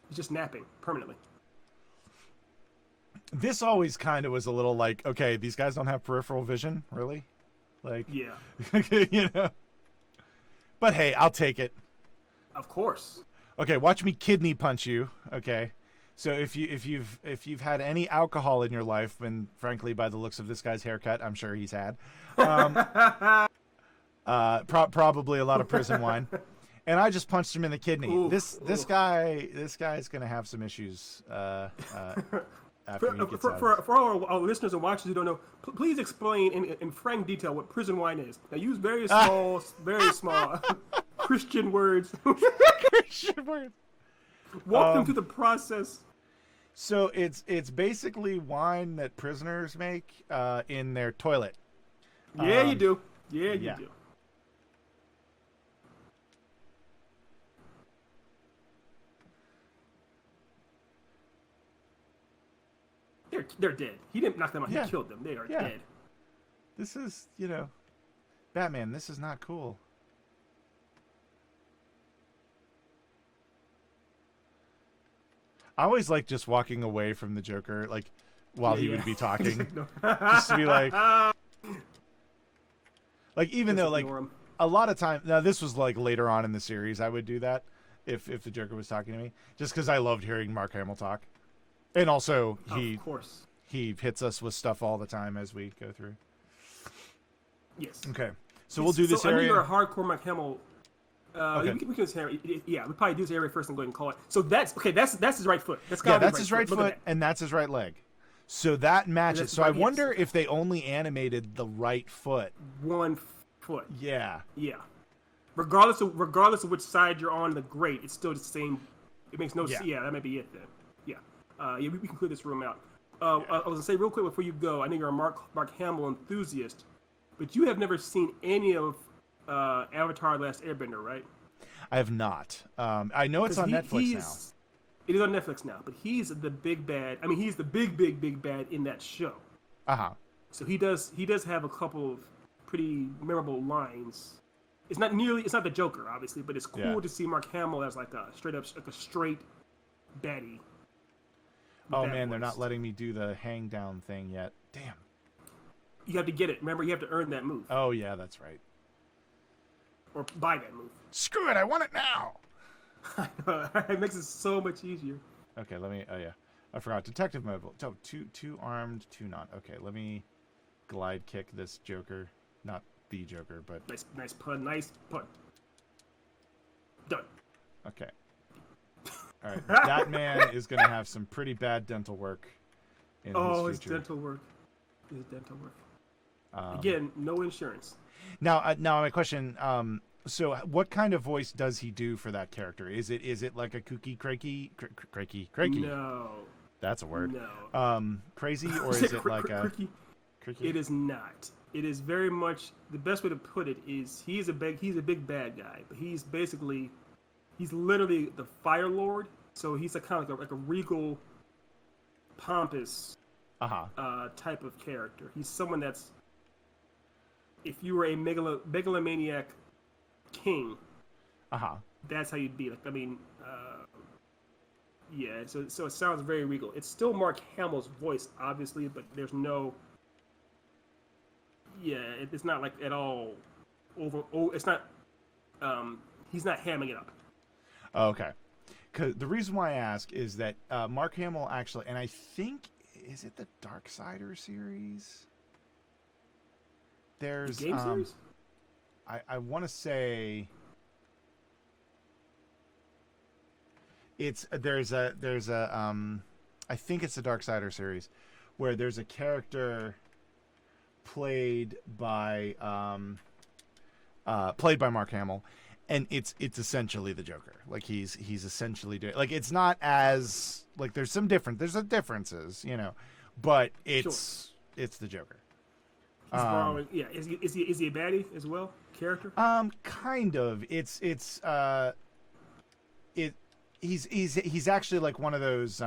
He's just napping permanently. This always kind of was a little like, okay, these guys don't have peripheral vision, really? Like, Yeah. you know? But hey, I'll take it. Of course. Okay, watch me kidney punch you, okay? So if you've had any alcohol in your life, and frankly, by the looks of this guy's haircut, I'm sure he's had, probably a lot of prison wine, and I just punched him in the kidney. Ooh, this guy's gonna have some issues after he gets out. For all our listeners and watchers who don't know, please explain in frank detail what prison wine is. Now use very small Christian words. Christian words. Walk them through the process. So it's basically wine that prisoners make in their toilet. Yeah, you do. Yeah, you do. They're dead. He didn't knock them out. Yeah. He killed them. They are dead. This is, Batman, this is not cool. I always like just walking away from the Joker, like, while he would be talking. Just to be like, even though, like, a lot of time, now this was, like, later on in the series, I would do that if the Joker was talking to me, just because I loved hearing Mark Hamill talk. And also, he hits us with stuff all the time as we go through. Yes. Okay. So we'll do this area. I know you're a hardcore Mark Hamill. Okay. We can do this area. Yeah, we probably do this area first and go ahead and call it. So that's his right foot. That's his right foot, and that's his right leg. So that matches. So I wonder if they only animated the right foot. One foot. Yeah. Yeah. Regardless of which side you're on the grate, it's still the same. It makes no sense. Yeah, that might be it then. Yeah. We can clear this room out. I was gonna say real quick before you go. I know you're a Mark Hamill enthusiast, but you have never seen any of Avatar: Last Airbender, right? I have not. I know it's on Netflix now. It is on Netflix now, but he's the big bad. I mean, he's the big bad in that show. So he does have a couple of pretty memorable lines. It's not the Joker, obviously, but it's cool to see Mark Hamill as like a straight baddie. Oh man, they're not letting me do the hang down thing yet. Damn. You have to get it. Remember, you have to earn that move. Oh yeah, that's right. Or buy that move. Screw it, I want it now. It makes it so much easier. Okay, let me. Oh yeah, I forgot. Detective mode. Oh, two armed, two not. Okay, let me glide kick this Joker. Not the Joker, but nice pun. Nice pun. Done. Okay. All right, that man is gonna have some pretty bad dental work in his future. His dental work. Again, no insurance. Now my question. So what kind of voice does he do for that character? Is it like a kooky, cranky? No. That's a word. No. Crazy, or is it like a? It is not. It is very much the best way to put it is he's a big bad guy, but he's literally the Fire Lord. So he's a kind of like a regal, pompous type of character. He's someone that's, if you were a megalomaniac king, that's how you'd be. Like, I mean, yeah. So it sounds very regal. It's still Mark Hamill's voice, obviously, but there's no. Yeah, it's not like at all over. Oh, it's not. He's not hamming it up. Okay. Because the reason why I ask is that Mark Hamill actually, and I think, is it the Darksider series? There's the game series? I want to say there's a I think it's the Darksider series where there's a character played by Mark Hamill. And it's essentially the Joker. Like he's essentially doing, like, it's not as, like, there's differences, but it's the Joker. He's borrowing, yeah. Is he a baddie as well? Character? Kind of. He's actually like one of those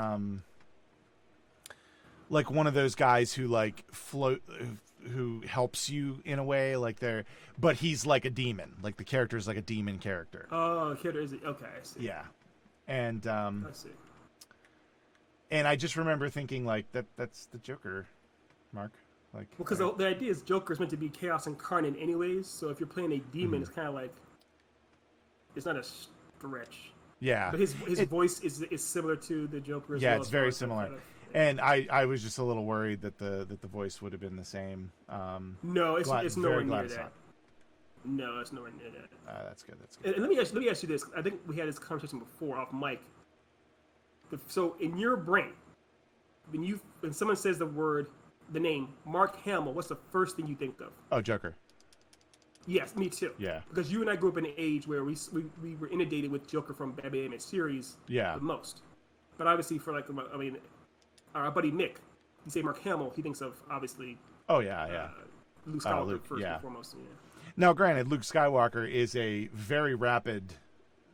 like one of those guys who like float, who helps you in a way, like but he's like a demon. Like the character is like a demon character. Oh, character is okay. I see. Yeah, and I see. and I just remember thinking like that's the Joker, Mark. Like, because the idea is Joker is meant to be chaos incarnate anyways. So if you're playing a demon, it's kind of like it's not a stretch. Yeah, but his voice is similar to the Joker as well. Yeah, it's very similar. And I was just a little worried that the voice would have been the same. No, it's nowhere near that. that. No, it's nowhere near that. That's good. That's good. And let me ask you this. I think we had this conversation before off mic. So in your brain, when someone says the name Mark Hamill, what's the first thing you think of? Oh, Joker. Yes, me too. Yeah. Because you and I grew up in an age where we were inundated with Joker from Batman animated series. Yeah. The most. But obviously, for our buddy Nick, you say Mark Hamill, he thinks of obviously. Oh yeah. Luke Skywalker first and foremost. Yeah. Now, granted, Luke Skywalker is a very rapid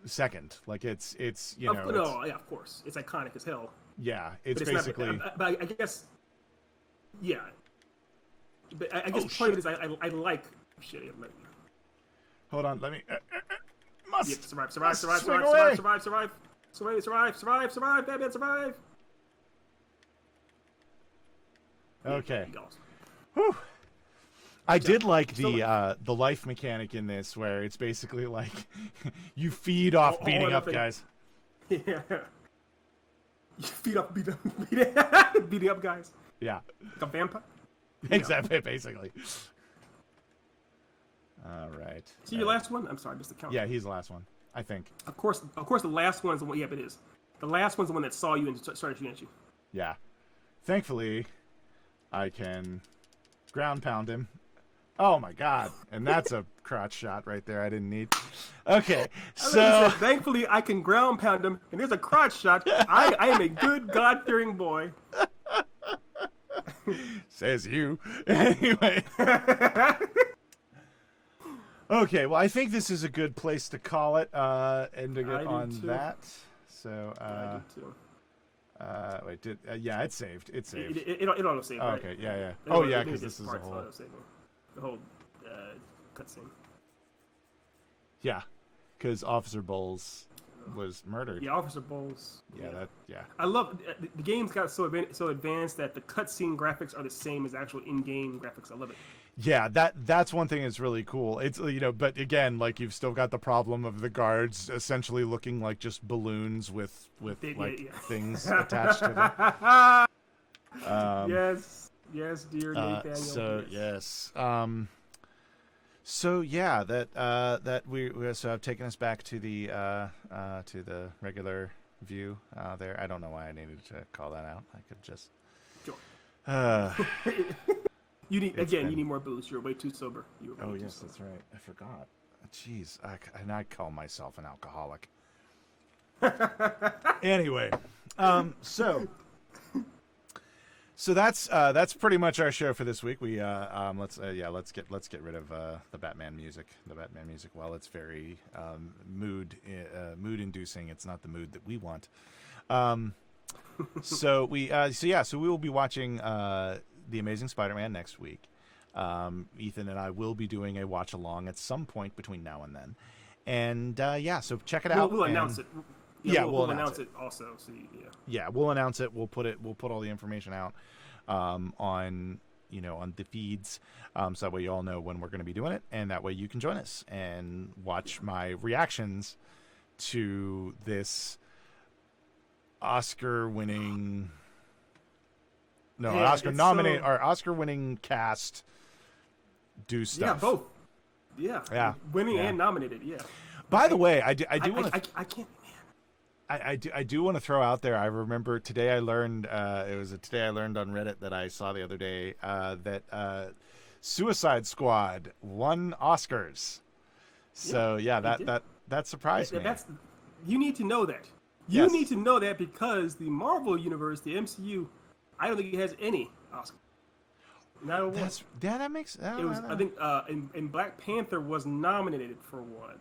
second. Like it's you know. No, yeah, of course, it's iconic as hell. Yeah, it's basically. Not, but I guess. Yeah. But I guess part of it is I like shit. Hold on, let me. Survive, Batman, survive. Okay. Whew. I did like the life mechanic in this, where it's basically like you feed off beating up guys. Yeah. You feed off beating up guys. Yeah. Like a vampire. Exactly. Basically. All right. See your last one? I'm sorry, I missed the count. Yeah, he's the last one, I think. Of course, the last one's the one. Yeah, it is. The last one's the one that saw you and started shooting at you. Yeah. Thankfully, I can ground pound him. Oh my god! And that's a crotch shot right there. I didn't need. Okay, so thankfully I can ground pound him, and there's a crotch shot. I am a good God-fearing boy. Says you. Anyway. Okay, well, I think this is a good place to call it, and to get on that. So, I do too. Wait, yeah, it's saved. It's saved. It auto saved. Oh, right? okay, yeah. Oh, yeah, because this is the whole cutscene. Yeah, because Officer Bowles was murdered. Yeah, Officer Bowles. Yeah. I love the game's got so advanced that the cutscene graphics are the same as actual in-game graphics. I love it. Yeah, that's one thing that's really cool. It's but again, like you've still got the problem of the guards essentially looking like just balloons with things attached to them. Yes, dear Nathaniel. So yes. So yeah, that we so I've taken us back to the regular view there. I don't know why I needed to call that out. I could just. Sure. You need more booze. You're way too sober. Yes, that's right. I forgot. Jeez, and I call myself an alcoholic. Anyway, so that's pretty much our show for this week. We let's get rid of the Batman music. The Batman music, while it's very mood inducing, it's not the mood that we want. So we will be watching The Amazing Spider-Man next week. Ethan and I will be doing a watch along at some point between now and then, and so check it out. We'll announce it. We'll announce it also. So we'll announce it. We'll put all the information out on the feeds, so that way you all know when we're going to be doing it, and that way you can join us and watch my reactions to this Oscar-winning. No, Oscar-winning cast do stuff. Yeah, both. Yeah. Winning and nominated. Yeah. By the way, I do want to. I can't. I do want to throw out there. I remember today I learned today I learned on Reddit that I saw the other day that Suicide Squad won Oscars. So that surprised me. You need to know that. You need to know that because the Marvel universe, the MCU, I don't think it has any Oscar. Not a one. That makes. I think and Black Panther was nominated for one.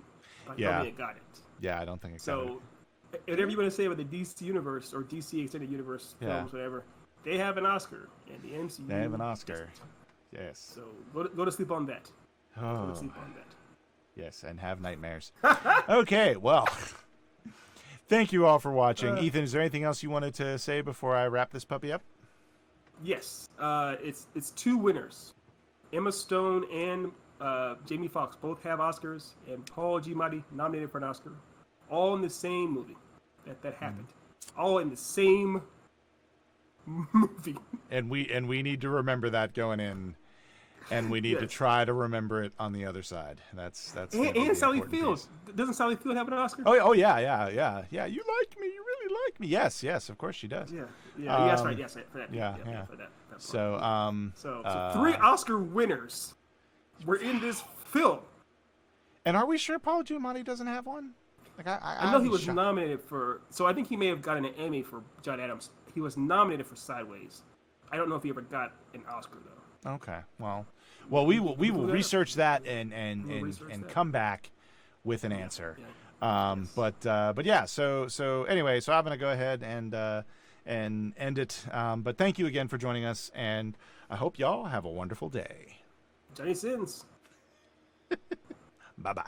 But I don't think it got it. Yeah, I don't think it got it. So, whatever you want to say about the DC universe or DC Extended Universe films, whatever, they have an Oscar, and the MCU. They have an Oscar. doesn't. Yes. So go to sleep on that. Go Oh, to sleep on that. yes, and have nightmares. Okay, well, thank you all for watching. Ethan, is there anything else you wanted to say before I wrap this puppy up? Yes, it's two winners. Emma Stone and Jamie Foxx both have Oscars, and Paul Giamatti nominated for an Oscar, all in the same movie that happened, all in the same movie. And we need to remember that going in, and we need to try to remember it on the other side. That's and Sally Field. Doesn't Sally Field have an Oscar? Oh yeah. You like me. You really like me. Yes, of course she does. Yeah. That's right. Yes, for that. Yeah. For that part. So 3 Oscar winners were in this film. And are we sure Paul Giamatti doesn't have one? Like I know he was nominated for. So I think he may have gotten an Emmy for John Adams. He was nominated for Sideways. I don't know if he ever got an Oscar though. Okay. Well, we will research that and come back with an answer. But yeah. So anyway, so I'm gonna go ahead and end it. But thank you again for joining us, and I hope y'all have a wonderful day. Johnny Sins. Bye-bye.